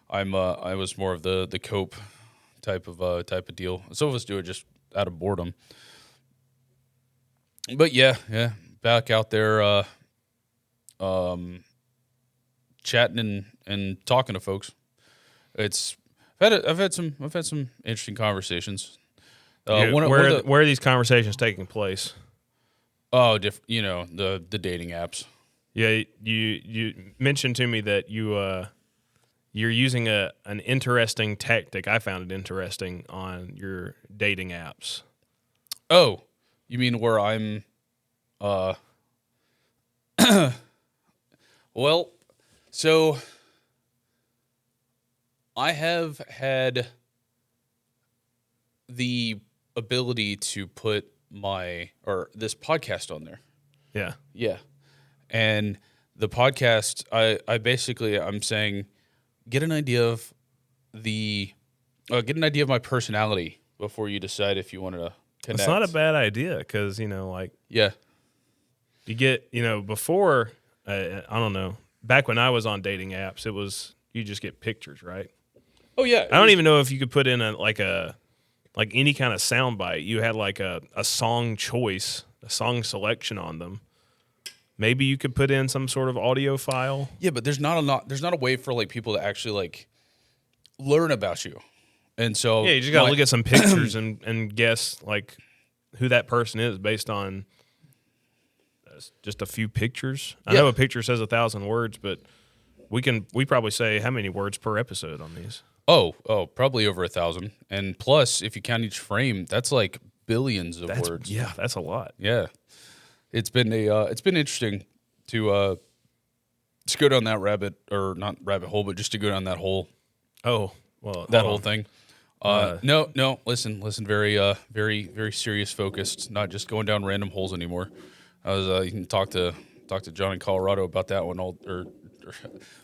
S3: I was more of the cope type of deal. Some of us do it just out of boredom. But yeah, back out there, chatting and talking to folks. I've had some interesting conversations.
S2: Where are these conversations taking place?
S3: Oh, the dating apps.
S2: Yeah, you mentioned to me that you're using an interesting tactic. I found it interesting on your dating apps.
S3: Oh, you mean where I'm well, so I have had the ability to put this podcast on there.
S2: Yeah.
S3: Yeah. And the podcast, I'm saying, get an idea of my personality before you decide if you want to connect.
S2: It's not a bad idea because,
S3: Yeah.
S2: you get, before, I don't know, back when I was on dating apps, it was, you just get pictures, right?
S3: Oh, yeah.
S2: I don't even know if you could put in any kind of soundbite. You had a song choice, a song selection on them. Maybe you could put in some sort of audio file.
S3: Yeah, but there's not a way for people to actually learn about you. And so
S2: Yeah, you just got to look at some pictures and guess who that person is based on just a few pictures. I know a picture says 1,000 words, but we probably say how many words per episode on these?
S3: Oh, probably over 1,000. And plus, if you count each frame, that's billions of words.
S2: Yeah, that's a lot.
S3: Yeah. It's been interesting to go down that not rabbit hole, but just to go down that hole.
S2: Oh, well,
S3: That whole thing. No, listen, very, very, very serious focused, not just going down random holes anymore. I was, you can talk to John in Colorado about that one, or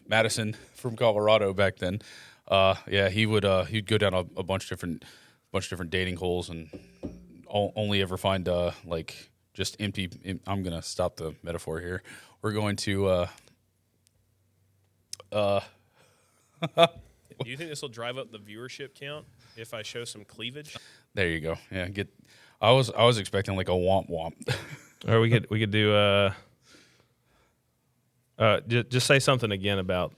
S3: Madison from Colorado back then. Yeah, he'd go down a bunch of different dating holes and only ever find like just empty. I'm gonna stop the metaphor here. We're going to
S2: Do you think this will drive up the viewership count if I show some cleavage?
S3: there you go. Yeah, I was expecting like a womp womp.
S2: Or we could do just say something again about.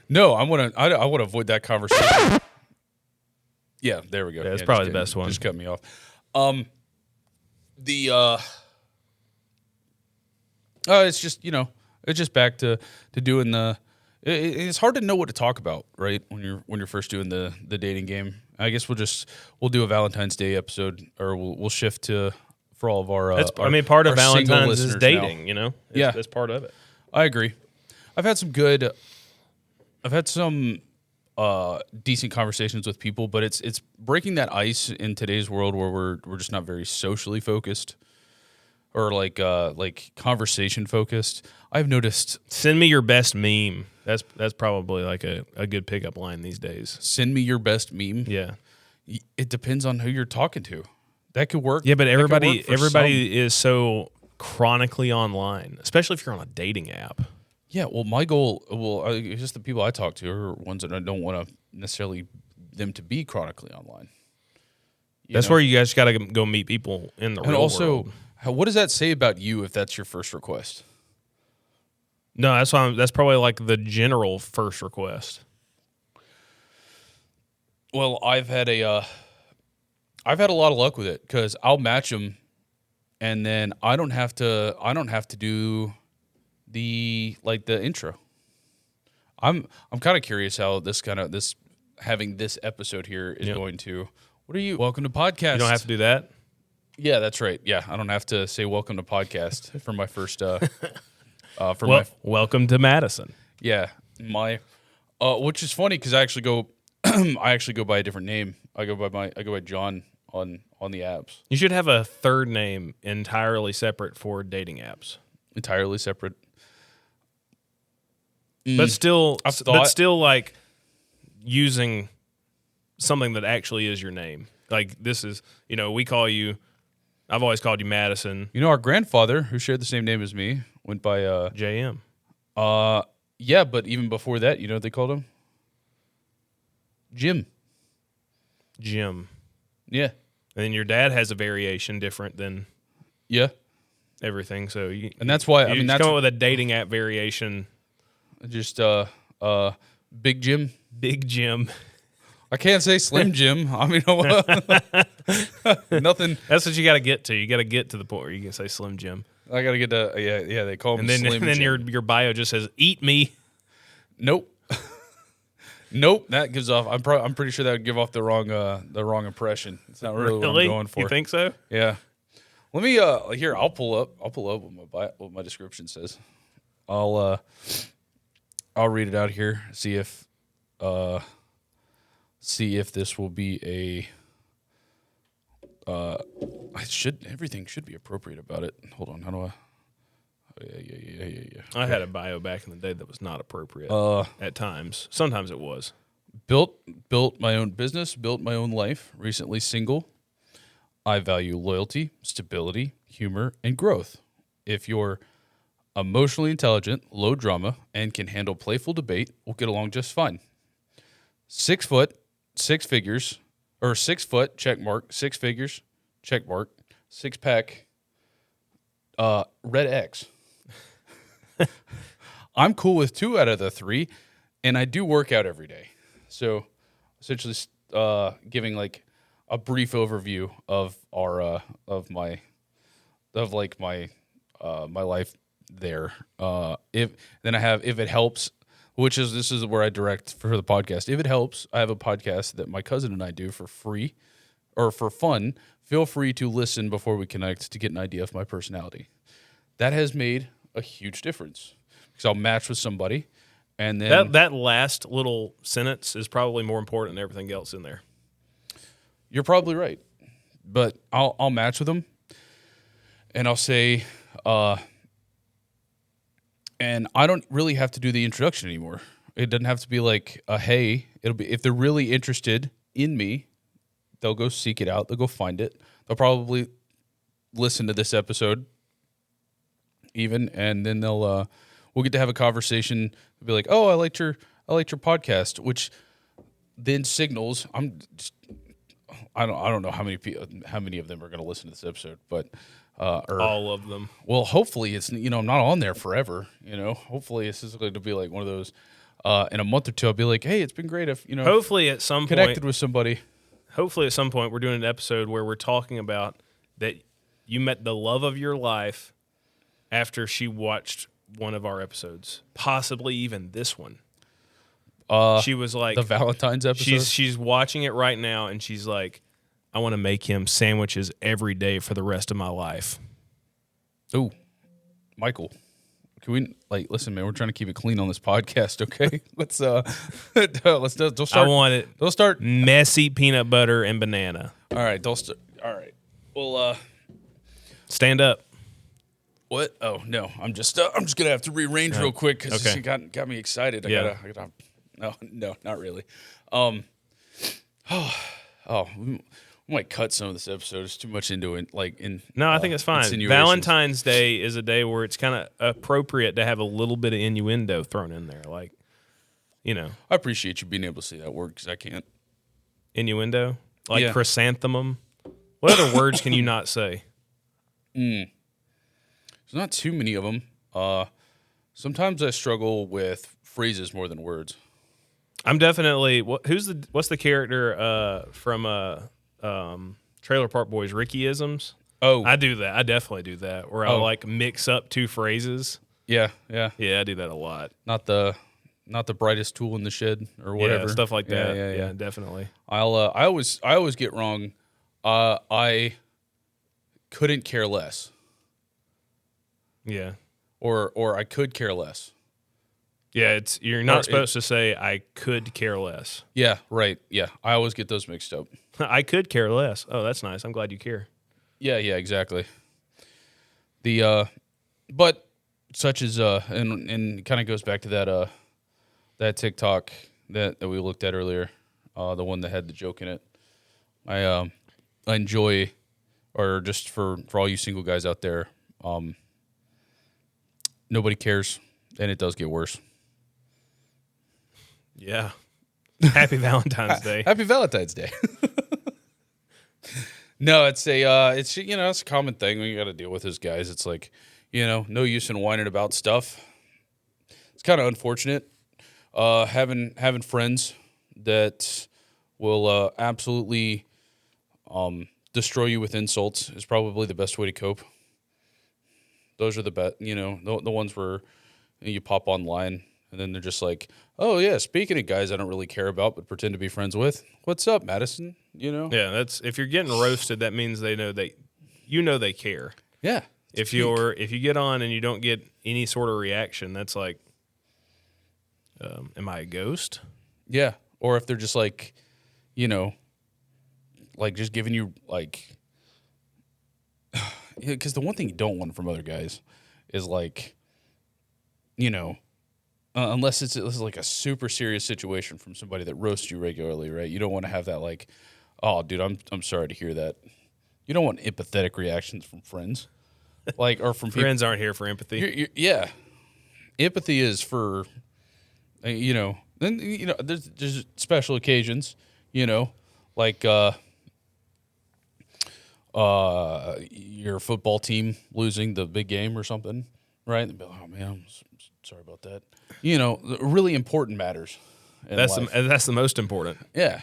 S3: No, I want to avoid that conversation. Yeah, there we go.
S2: Yeah, it's
S3: just
S2: probably the
S3: kidding.
S2: best one.
S3: Just cut me off. It's just it's just back to doing the. It's hard to know what to talk about, right? When you're first doing the dating game. I guess we'll do a Valentine's Day episode, or we'll shift to for all of our.
S2: Part of
S3: our single
S2: Valentine's is
S3: listeners
S2: dating.
S3: now.
S2: Yeah, that's part of it.
S3: I agree. I've had some decent conversations with people, but it's breaking that ice in today's world where we're just not very socially focused or like conversation focused. I've noticed.
S2: Send me your best meme. That's probably like a good pickup line these days.
S3: Send me your best meme.
S2: Yeah.
S3: It depends on who you're talking to. That could work.
S2: Yeah, but
S3: That could work for
S2: everybody
S3: some.
S2: is so chronically online, especially if you're on a dating app.
S3: Yeah, well, my goal, it's just the people I talk to are ones that I don't want to necessarily them to be chronically online.
S2: That's where you guys got to go meet people in the
S3: and
S2: real
S3: also,
S2: world.
S3: what does that say about you if that's your first request?
S2: No, that's probably like the general first request.
S3: Well, I've had a lot of luck with it because I'll match them, and then I don't have to do the intro. I'm kind of curious how this having this episode here is going to. What are you? Welcome to podcast.
S2: You don't have to do that.
S3: Yeah, that's right. Yeah, I don't have to say welcome to podcast for my first.
S2: Welcome to Madison.
S3: Yeah, which is funny because I actually go by a different name. I go by John on the apps.
S2: You should have a third name entirely separate for dating apps.
S3: Entirely separate.
S2: But still like using something that actually is your name. Like this is, we call you. I've always called you Madison.
S3: Our grandfather, who shared the same name as me, went by
S2: JM.
S3: Yeah, but even before that, you know what they called him? Jim. Yeah.
S2: And then your dad has a variation different than everything. So
S3: and that's why
S2: you
S3: that's
S2: come up with a dating app variation.
S3: Just Big Jim.
S2: Big Jim.
S3: I can't say Slim Jim. I mean, nothing.
S2: That's what you got to get to. You got to get to the point where you can say Slim Jim.
S3: I got to get to yeah. They call him
S2: and then
S3: Slim
S2: and then
S3: Jim.
S2: your bio just says "Eat me."
S3: Nope. Nope. That gives off. I'm pretty sure that would give off the wrong impression. It's not really what I'm going for.
S2: You think so?
S3: Yeah. Let me here. I'll pull up what my description says. I'll read it out here. See if this will be everything should be appropriate about it. Hold on. How do I? Yeah.
S2: I had a bio back in the day that was not appropriate at times. Sometimes it was.
S3: Built my own business, built my own life, recently single. I value loyalty, stability, humor, and growth. If you're emotionally intelligent, low drama, and can handle playful debate, we'll get along just fine. 6 foot, 6 figures, or 6 foot, check mark, 6 figures, check mark, 6 pack, red X. I'm cool with 2 out of the 3, and I do work out every day. So essentially giving like a brief overview of our my life there. If it helps, this is where I direct for the podcast. If it helps, I have a podcast that my cousin and I do for free or for fun. Feel free to listen before we connect to get an idea of my personality. That has made a huge difference because I'll match with somebody, and then
S2: that last little sentence is probably more important than everything else in there.
S3: You're probably right, but I'll match with them, and I'll say, and I don't really have to do the introduction anymore. It doesn't have to be like a hey. It'll be if they're really interested in me, they'll go seek it out. They'll go find it. They'll probably listen to this episode even, and then we'll get to have a conversation. They'll be like, "Oh, I liked your podcast," which then signals I don't know how many of them are going to listen to this episode, but
S2: All of them.
S3: well, hopefully it's I'm not on there forever. Hopefully this is going to be like one of those. In a month or two, I'll be like, "Hey, it's been great if
S2: Hopefully at some
S3: connected
S2: point,
S3: with somebody."
S2: hopefully at some point we're doing an episode where we're talking about that you met the love of your life after she watched one of our episodes, possibly even this one. She was like
S3: The Valentine's episode.
S2: she's watching it right now, and she's like, I want to make him sandwiches every day for the rest of my life.
S3: Ooh, Michael, can we listen, man? We're trying to keep it clean on this don't okay? Let's don't start.
S2: I want it
S3: Don't start.
S2: messy peanut butter and banana.
S3: All right, don't start. All right. Well,
S2: Stand up.
S3: what? Oh no, I'm just gonna have to rearrange real quick because
S2: okay.
S3: she got me excited.
S2: Yeah.
S3: I gotta. No, not really. We might cut some of this episode. It's too much into it.
S2: No, I think it's fine.
S3: insinuations.
S2: Valentine's Day is a day where it's kind of appropriate to have a little bit of innuendo thrown in there, like,
S3: I appreciate you being able to say that word because I can't.
S2: innuendo, like
S3: Yeah.
S2: chrysanthemum. What other words can you not say?
S3: There's not too many of them. Sometimes I struggle with phrases more than words.
S2: I'm definitely what's the character from Trailer Park Boys? Rickyisms.
S3: Oh,
S2: I do that. I definitely do that. Where I
S3: Oh.
S2: like mix up two phrases.
S3: yeah.
S2: Yeah, I do that a lot.
S3: Not the brightest tool in the shed or whatever.
S2: Yeah, stuff like that.
S3: Yeah.
S2: Definitely.
S3: I always get wrong. I couldn't care less,
S2: Yeah.
S3: or I could care less.
S2: Yeah, you're not
S3: Or
S2: supposed to say I could care less.
S3: Yeah, right. Yeah, I always get those mixed up.
S2: I could care less. Oh, that's nice. I'm glad you care.
S3: Yeah, exactly. But such as and it kind of goes back to that TikTok that we looked at earlier, the one that had the joke in it. I enjoy, or just for all you single guys out there, nobody cares, and it does get worse.
S2: Yeah. Happy Valentine's Day.
S3: Happy Valentine's Day. No, it's a common thing we got to deal with as guys. It's like, no use in whining about stuff. It's kind of unfortunate. Having friends that will absolutely destroy you with insults is probably the best way to cope. Those are the best, the ones where you pop online and then they're just like, oh yeah, speaking of guys I don't really care about but pretend to be friends with. What's up, Madison?
S2: Yeah, that's if you're getting roasted, that means they know they care.
S3: Yeah.
S2: If you get on and you don't get any sort of reaction, that's like, am I a ghost?
S3: Yeah. Or if they're just like, like just giving you like, because the one thing you don't want from other guys is like, unless this is like a super serious situation from somebody that roasts you regularly, right? You don't want to have that like, oh, dude, I'm sorry to hear that. You don't want empathetic reactions from friends, like or from
S2: Friends aren't here for empathy.
S3: yeah, empathy is for, then there's special occasions, like your football team losing the big game or something, right? And be like, oh man, I'm sorry about that. Really important matters.
S2: That's the most important.
S3: Yeah.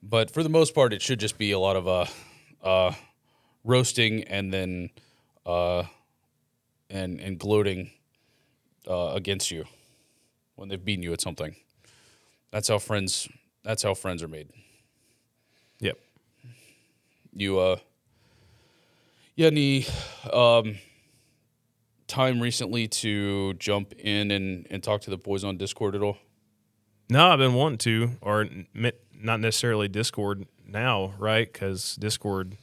S3: But for the most part, it should just be a lot of roasting and then and gloating against you when they've beaten you at something. That's how friends are made.
S2: Yep.
S3: You had any time recently to jump in and talk to the boys on Discord at all?
S2: No, I've been wanting to, or not necessarily Discord now, right? Because Discord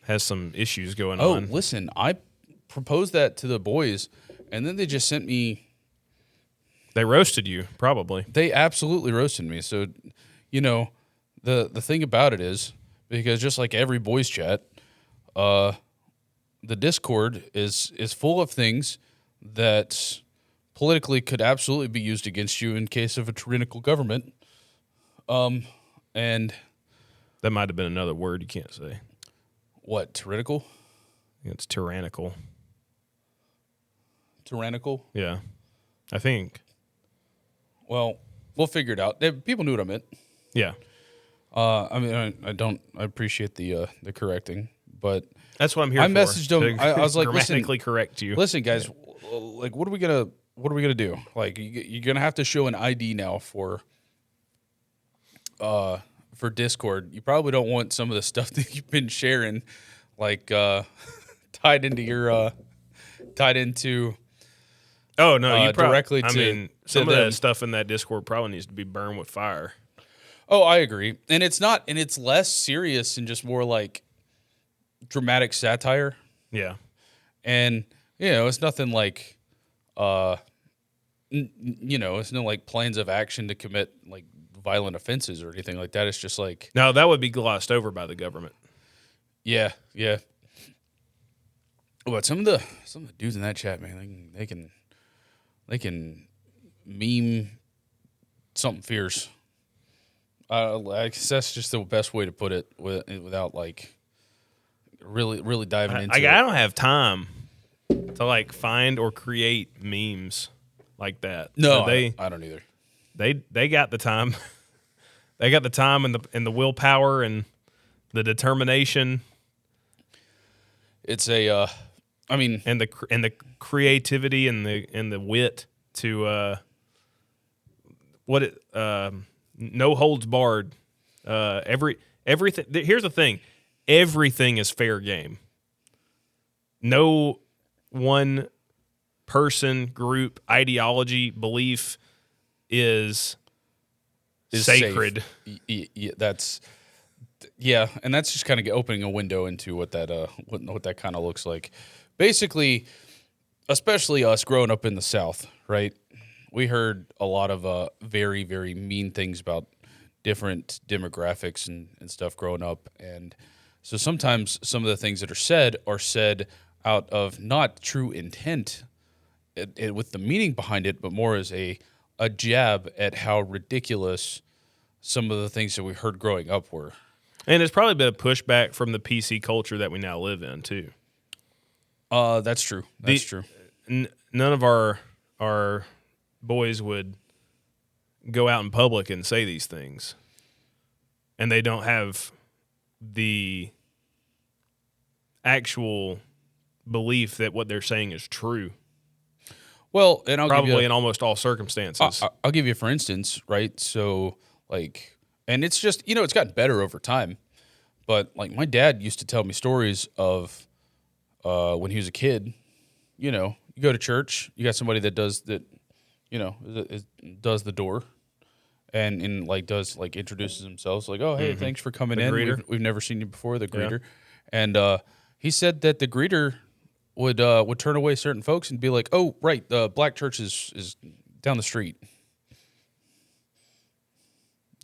S2: has some issues going on.
S3: Oh, listen, I proposed that to the boys, and then they just sent me
S2: They roasted you, probably.
S3: They absolutely roasted me. So, the thing about it is, because just like every boys chat, the Discord is full of things that politically could absolutely be used against you in case of a tyrannical government. And
S2: That might have been another word you can't say.
S3: what, tyrannical?
S2: It's tyrannical.
S3: Tyrannical?
S2: Yeah, I think.
S3: Well, we'll figure it out. People knew what I meant.
S2: Yeah,
S3: I appreciate the correcting, but
S2: that's what I'm here
S3: I
S2: for.
S3: messaged them.
S2: to
S3: I was like,
S2: grammatically correct you.
S3: listen, guys, like, what are we gonna do? Like, you're gonna have to show an ID now for Discord. You probably don't want some of the stuff that you've been sharing, like tied into.
S2: Oh no, you
S3: directly
S2: I
S3: to-
S2: mean,
S3: to
S2: some of
S3: them.
S2: that stuff in that Discord probably needs to be burned with fire.
S3: Oh, I agree, and it's less serious and just more like dramatic satire.
S2: Yeah,
S3: And it's nothing like, it's no like plans of action to commit like violent offenses or anything like that. It's just like,
S2: now that would be glossed over by the government.
S3: yeah. But some of the dudes in that chat, man, they can meme something fierce. I guess that's just the best way to put it without like really diving into
S2: I
S3: it.
S2: don't have time to like find or create memes like that.
S3: No,
S2: So
S3: I don't either.
S2: they got the time. They got the time and the willpower and the determination.
S3: It's a,
S2: and the creativity and the wit to no holds barred. Everything. Here's the thing: everything is fair game. No one person, group, ideology, belief is sacred.
S3: Yeah, and that's just kind of opening a window into what that kind of looks like. Basically, especially us growing up in the South, right? We heard a lot of very, very mean things about different demographics and stuff growing up. And so sometimes some of the things that are said out of not true intent with the meaning behind it, but more as a jab at how ridiculous some of the things that we heard growing up were.
S2: And it's probably been a pushback from the PC culture that we now live in, too.
S3: That's true. That's true.
S2: None of our boys would go out in public and say these things. And they don't have the actual belief that what they're saying is true.
S3: Well, and I'll
S2: probably
S3: give you
S2: in almost all circumstances.
S3: I'll give you for instance, right? So like, and it's just, it's gotten better over time. But like my dad used to tell me stories of when he was a kid. You go to church, you got somebody that does that, does the door, and introduces themselves like, oh hey, thanks for coming in.
S2: Greeter.
S3: We've never seen you before, the greeter, and he said that the greeter would turn away certain folks and be like, oh right, the black church is down the street.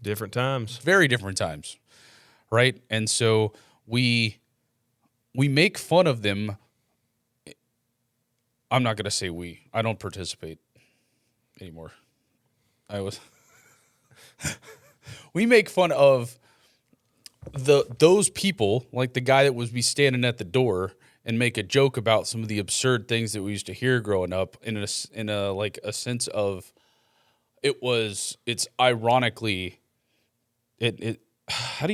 S2: Different times.
S3: Very different times, right? And so we make fun of them. I'm not going to say we. I don't participate anymore. We make fun of those people, like the guy that would be standing at the door and make a joke about some of the absurd things that we used to hear growing up in a sense of it's ironically how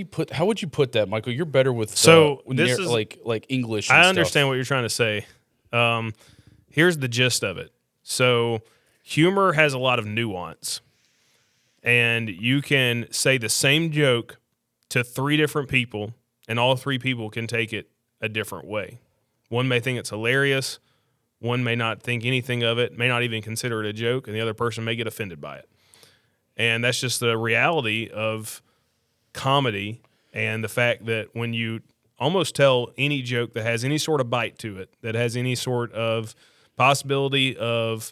S3: would you put that, Michael? You're better with
S2: this is
S3: like English and
S2: I
S3: stuff.
S2: understand what you're trying to say. Here's the gist of it. So humor has a lot of nuance, and you can say the same joke to 3 different people, and all 3 people can take it a different way. One may think it's hilarious. One may not think anything of it, may not even consider it a joke, and the other person may get offended by it. And that's just the reality of comedy and the fact that when you almost tell any joke that has any sort of bite to it, that has any sort of possibility of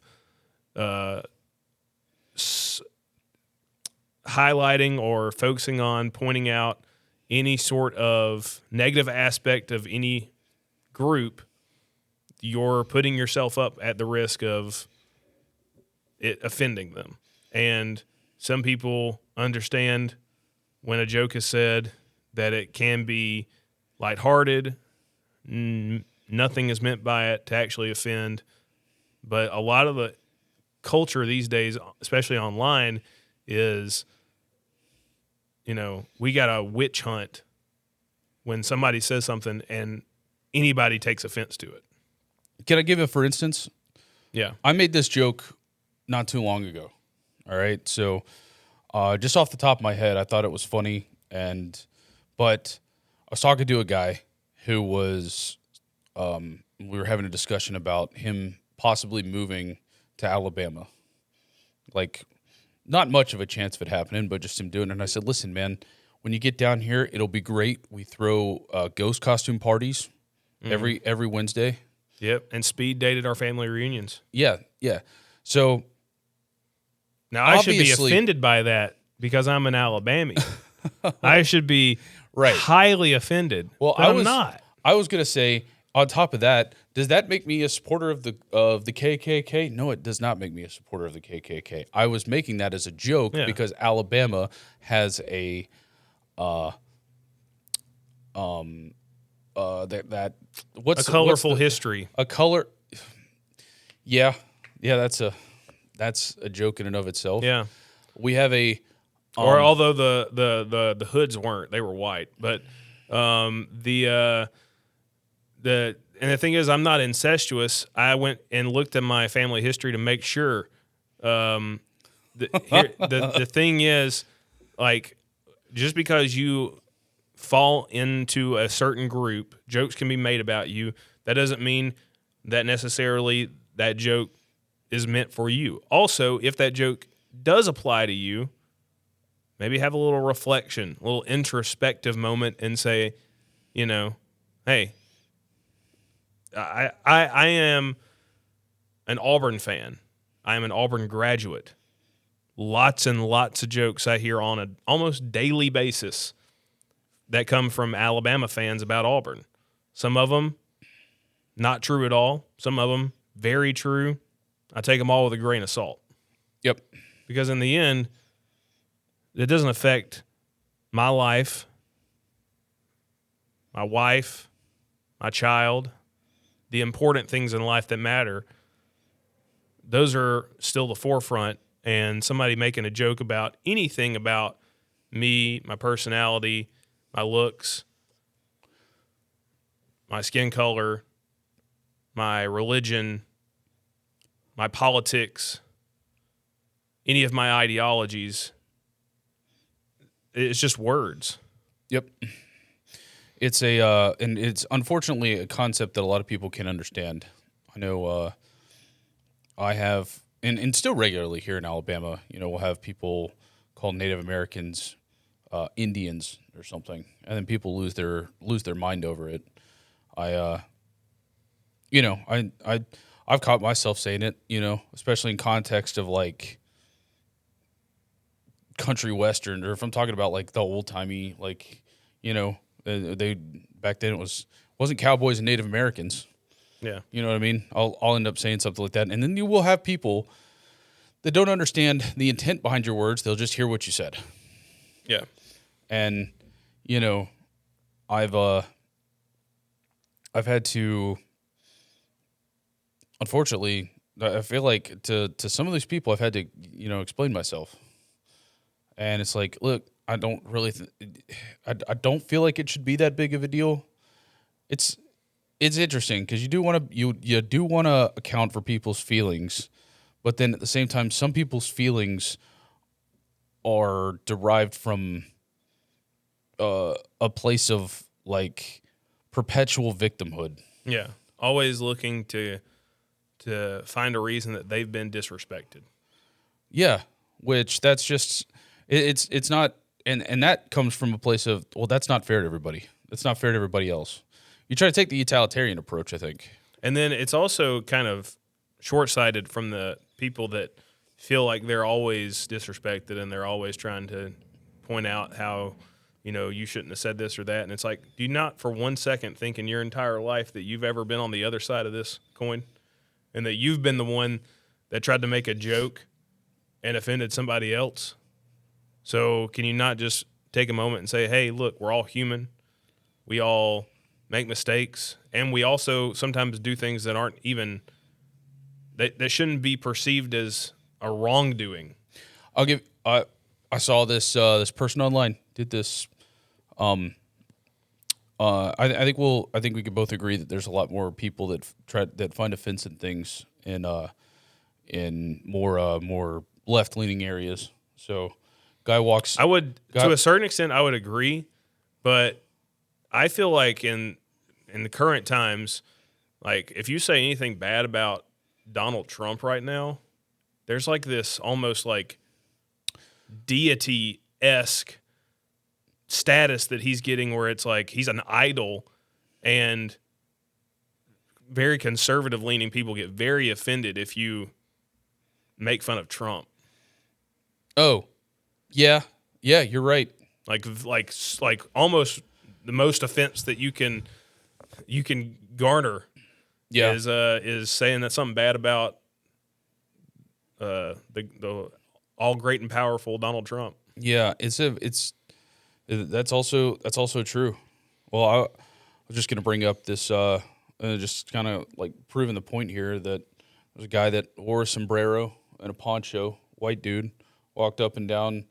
S2: highlighting or focusing on pointing out any sort of negative aspect of any group, you're putting yourself up at the risk of it offending them. And some people understand when a joke is said that it can be lighthearted. Nothing is meant by it to actually offend. But a lot of the culture these days, especially online, is, we got a witch hunt when somebody says something and anybody takes offense to it.
S3: Can I give it for instance?
S2: Yeah.
S3: I made this joke not too long ago. All right. So just off the top of my head, I thought it was funny. But I was talking to a guy who was, we were having a discussion about him possibly moving to Alabama. Like, not much of a chance of it happening, but just him doing it. And I said, listen, man, when you get down here, it'll be great. We throw ghost costume parties every Wednesday.
S2: Yep. And speed dated our family reunions.
S3: Yeah. So
S2: now I should be
S3: obviously-
S2: offended by that because I'm an Alabamian. I should be
S3: Right.
S2: highly offended.
S3: Well,
S2: but I'm not.
S3: I was going to say, on top of that, does that make me a supporter of the KKK? No, it does not make me a supporter of the KKK. I was making that as a joke because Alabama has a what's
S2: colorful history.
S3: A color. Yeah, that's a joke in and of itself.
S2: Yeah.
S3: We have a
S2: Or although the hoods weren't, they were white. But the thing is, I'm not incestuous. I went and looked at my family history to make sure. The thing is, like, just because you fall into a certain group, jokes can be made about you. That doesn't mean that necessarily that joke is meant for you. Also, if that joke does apply to you, maybe have a little reflection, a little introspective moment and say, hey, I am an Auburn fan. I am an Auburn graduate. Lots and lots of jokes I hear on an almost daily basis that come from Alabama fans about Auburn. Some of them not true at all. Some of them very true. I take them all with a grain of salt.
S3: Yep.
S2: Because in the end, it doesn't affect my life, my wife, my child, the important things in life that matter. Those are still the forefront, and somebody making a joke about anything about me, my personality, my looks, my skin color, my religion, my politics, any of my ideologies, it's just words.
S3: Yep. It's and it's unfortunately a concept that a lot of people can understand. I know I have, and still regularly here in Alabama, we'll have people call Native Americans Indians or something, and then people lose their mind over it. I've caught myself saying it, especially in context of like country western, or if I'm talking about like the old timey, like, they back then it wasn't cowboys and Native Americans.
S2: Yeah.
S3: You know what I mean? I'll end up saying something like that. And then you will have people that don't understand the intent behind your words. They'll just hear what you said.
S2: Yeah.
S3: And, I've had to, unfortunately, I feel like to some of these people, I've had to, explain myself. And it's like, look, I don't really, I don't feel like it should be that big of a deal. It's interesting because you do want to account for people's feelings, but then at the same time, some people's feelings are derived from a place of like perpetual victimhood.
S2: Yeah. Always looking to find a reason that they've been disrespected.
S3: Yeah, which that's just it's not, and that comes from a place of, well, that's not fair to everybody. That's not fair to everybody else. You try to take the utilitarian approach, I think.
S2: And then it's also kind of short-sighted from the people that feel like they're always disrespected and they're always trying to point out how, you shouldn't have said this or that. And it's like, do you not for 1 second think in your entire life that you've ever been on the other side of this coin and that you've been the one that tried to make a joke and offended somebody else? So can you not just take a moment and say, hey, look, we're all human. We all make mistakes. And we also sometimes do things that aren't even that shouldn't be perceived as a wrongdoing.
S3: I saw this this person online did this. I think we could both agree that there's a lot more people that find offense in things in more left leaning areas. So, guy walks.
S2: To a certain extent, I would agree, but I feel like in the current times, like if you say anything bad about Donald Trump right now, there's like this almost like deity-esque status that he's getting where it's like he's an idol, and very conservative-leaning people get very offended if you make fun of Trump.
S3: Oh, yeah, you're right.
S2: Like almost the most offense that you can garner.
S3: Yeah,
S2: is saying that something bad about the all great and powerful Donald Trump.
S3: yeah. That's also true. Well, I was just gonna bring up this just kind of like proving the point here that there's a guy that wore a sombrero and a poncho, white dude, walked up and down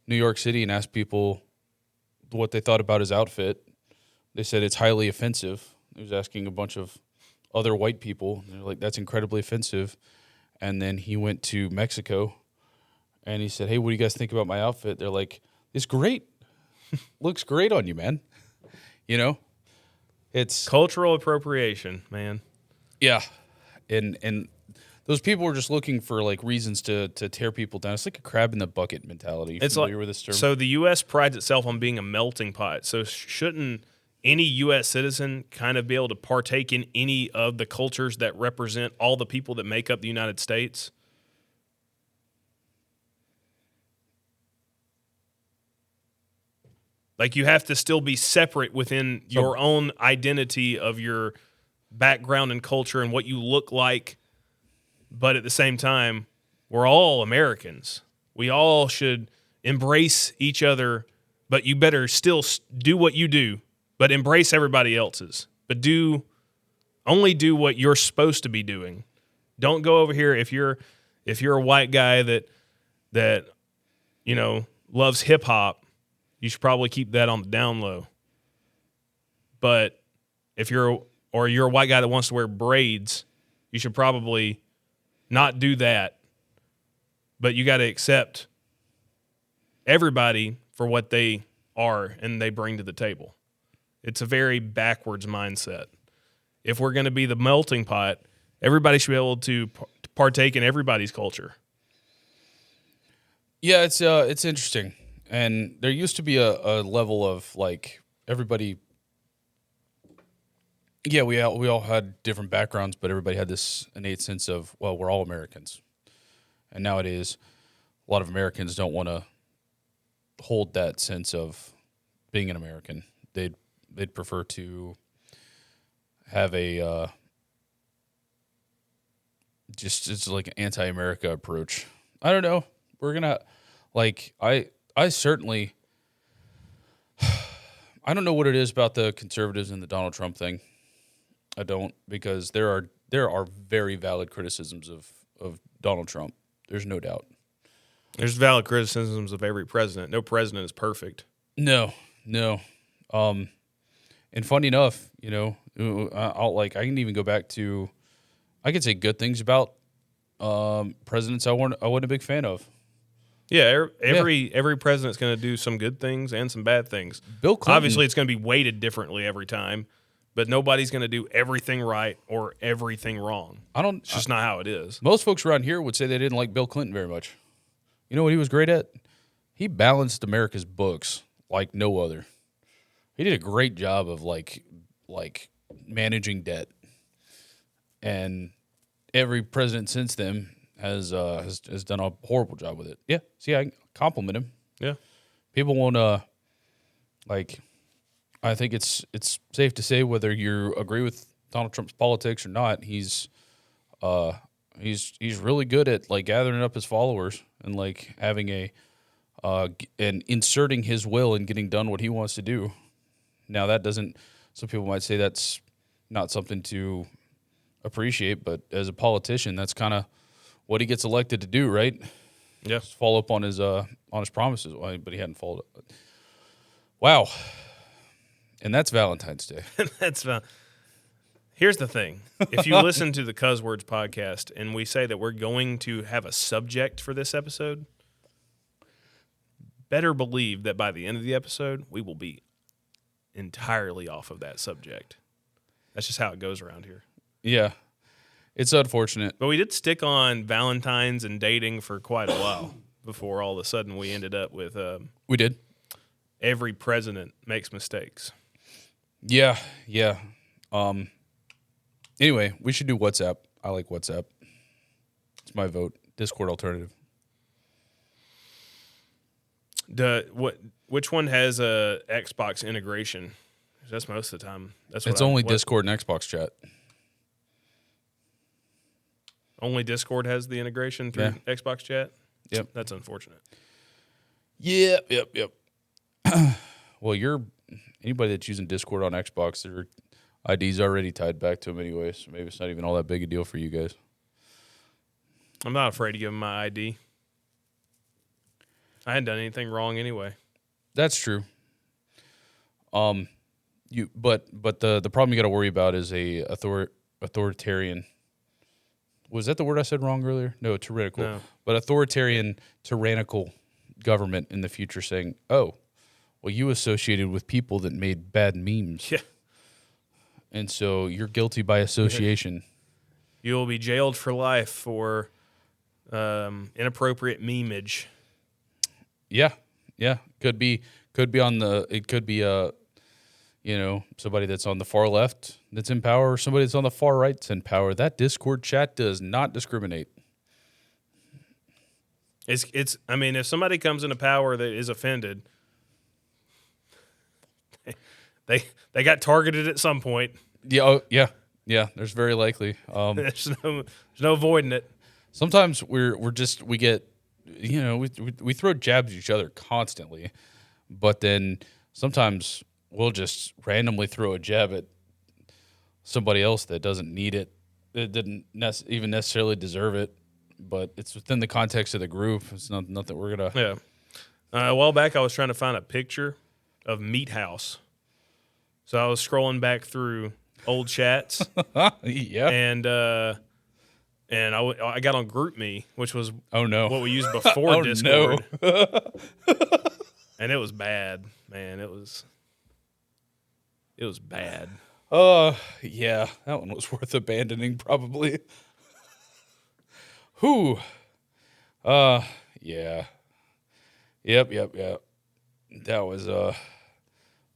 S3: New York City and asked people what they thought about his outfit. They said it's highly offensive. He was asking a bunch of other white people. They're like, that's incredibly offensive. And then he went to Mexico and he said, hey, what do you guys think about my outfit? They're like, it's great. Looks great on you, man. It's
S2: cultural appropriation, man.
S3: Yeah. And those people were just looking for like reasons to tear people down. It's like a crab in the bucket mentality.
S2: It's
S3: familiar
S2: like,
S3: with this term?
S2: so the U.S. prides itself on being a melting pot. So shouldn't any U.S. citizen kind of be able to partake in any of the cultures that represent all the people that make up the United States? Like you have to still be separate within your own identity of your background and culture and what you look like. But at the same time, we're all Americans. We all should embrace each other, but you better still do what you do, but embrace everybody else's. But only do what you're supposed to be doing. Don't go over here if you're a white guy that loves hip hop. You should probably keep that on the down low. But if you're a white guy that wants to wear braids, you should probably not do that. But you got to accept everybody for what they are and they bring to the table. It's a very backwards mindset. If we're going to be the melting pot, everybody should be able to partake in everybody's culture.
S3: Yeah, it's interesting. And there used to be a level of like everybody. Yeah, we all had different backgrounds, but everybody had this innate sense of, well, we're all Americans. And nowadays, a lot of Americans don't want to hold that sense of being an American. They'd prefer to have a it's like an anti-America approach. I don't know. We're gonna I certainly I don't know what it is about the conservatives and the Donald Trump thing. I don't, because there are very valid criticisms of Donald Trump. There's no doubt.
S2: There's valid criticisms of every president. No president is perfect.
S3: No. And funny enough, I can even go back to, I could say good things about presidents I wasn't a big fan of.
S2: Yeah, every president's going to do some good things and some bad things.
S3: Bill Clinton,
S2: obviously, it's going to be weighted differently every time, but nobody's going to do everything right or everything wrong. It's just not how it is.
S3: Most folks around here would say they didn't like Bill Clinton very much. You know what he was great at? He balanced America's books like no other. He did a great job of like managing debt. And every president since then has done a horrible job with it. Yeah, see, I compliment him.
S2: Yeah.
S3: People won't like. I think it's safe to say whether you agree with Donald Trump's politics or not, he's really good at like gathering up his followers and like having and inserting his will and getting done what he wants to do. Now that doesn't. Some people might say that's not something to appreciate, but as a politician, that's kind of what he gets elected to do, right?
S2: Yeah.
S3: Just follow up on his promises. Well, but he hadn't followed up. Wow. And that's Valentine's Day.
S2: That's Here's the thing. If you listen to the CuzWords podcast and we say that we're going to have a subject for this episode, better believe that by the end of the episode, we will be entirely off of that subject. That's just how it goes around here.
S3: Yeah. It's unfortunate.
S2: But we did stick on Valentine's and dating for quite a while before all of a sudden we ended up with
S3: We did.
S2: every president makes mistakes.
S3: Yeah. Anyway, we should do WhatsApp. I like WhatsApp. It's my vote. Discord alternative.
S2: Which one has a Xbox integration? That's most of the time.
S3: It's only Discord and Xbox chat.
S2: Only Discord has the integration through Xbox chat?
S3: Yep.
S2: That's unfortunate.
S3: Yep. Well, anybody that's using Discord on Xbox, their ID's already tied back to them anyway, so maybe it's not even all that big a deal for you guys.
S2: I'm not afraid to give them my ID. I hadn't done anything wrong anyway.
S3: That's true. But the problem you got to worry about is a authoritarian. Was that the word I said wrong earlier? No, tyrannical.
S2: No.
S3: But authoritarian, tyrannical government in the future saying, "Oh, well, you associated with people that made bad memes,
S2: Yeah.
S3: and so you're guilty by association."
S2: You will be jailed for life for inappropriate memeage.
S3: Yeah. Could be somebody that's on the far left that's in power, or somebody that's on the far right that's in power. That Discord chat does not discriminate.
S2: I mean, if somebody comes into power that is offended, they got targeted at some point.
S3: Yeah. There's very likely.
S2: There's no avoiding it.
S3: Sometimes we get, we throw jabs at each other constantly, but then sometimes we'll just randomly throw a jab at somebody else that doesn't need it, that didn't even necessarily deserve it, but it's within the context of the group. It's not that we're gonna.
S2: Yeah. A while back, I was trying to find a picture of Meat House, so I was scrolling back through old chats.
S3: Yeah.
S2: And I got on GroupMe, which was what we used before
S3: Oh,
S2: Discord.
S3: no.
S2: And it was bad, man. It was bad.
S3: Yeah, that one was worth abandoning probably. Whew. Yeah. Yep. That was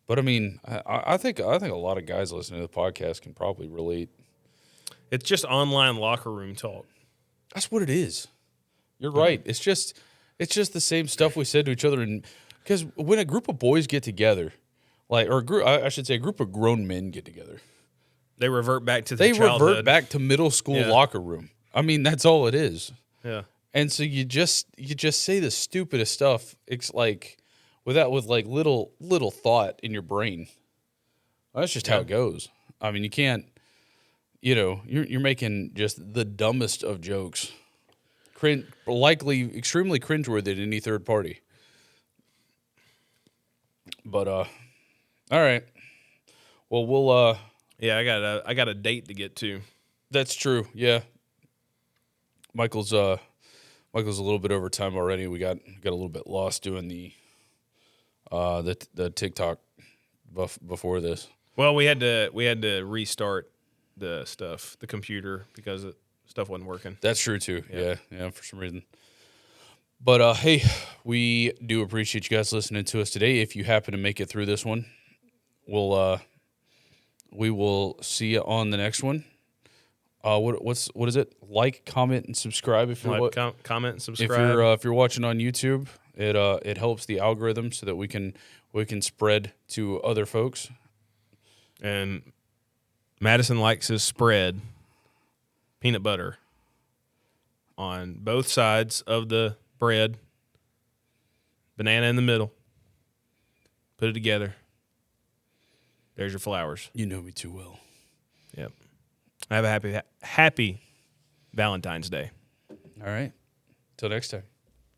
S3: but I mean, I think a lot of guys listening to the podcast can probably relate.
S2: It's just online locker room talk.
S3: That's what it is. You're right. It's just the same stuff we said to each other, and because when a group of boys get together, a group of grown men get together,
S2: They revert back to
S3: they
S2: childhood.
S3: revert back to middle school locker room. I mean, that's all it is.
S2: Yeah.
S3: And so you just say the stupidest stuff. It's like with little thought in your brain. That's just how it goes. I mean, you can't. You're making just the dumbest of jokes, likely extremely cringeworthy to any third party. But all right. Well, we'll.
S2: Yeah, I got a date to get to.
S3: That's true. Yeah. Michael's a little bit over time already. We got a little bit lost doing the TikTok before this.
S2: Well, we had to restart the computer because stuff wasn't working.
S3: That's true too. Yeah, for some reason. But hey, we do appreciate you guys listening to us today. If you happen to make it through this one, we will see you on the next one. What is it? Like, comment, and subscribe if you're
S2: Comment and
S3: if
S2: subscribe.
S3: you're watching on YouTube. It helps the algorithm so that we can spread to other folks.
S2: And Madison likes his spread peanut butter on both sides of the bread, banana in the middle. Put it together. There's your flowers.
S3: You know me too well.
S2: Yep. Have a happy Valentine's Day.
S3: All right. Till next time.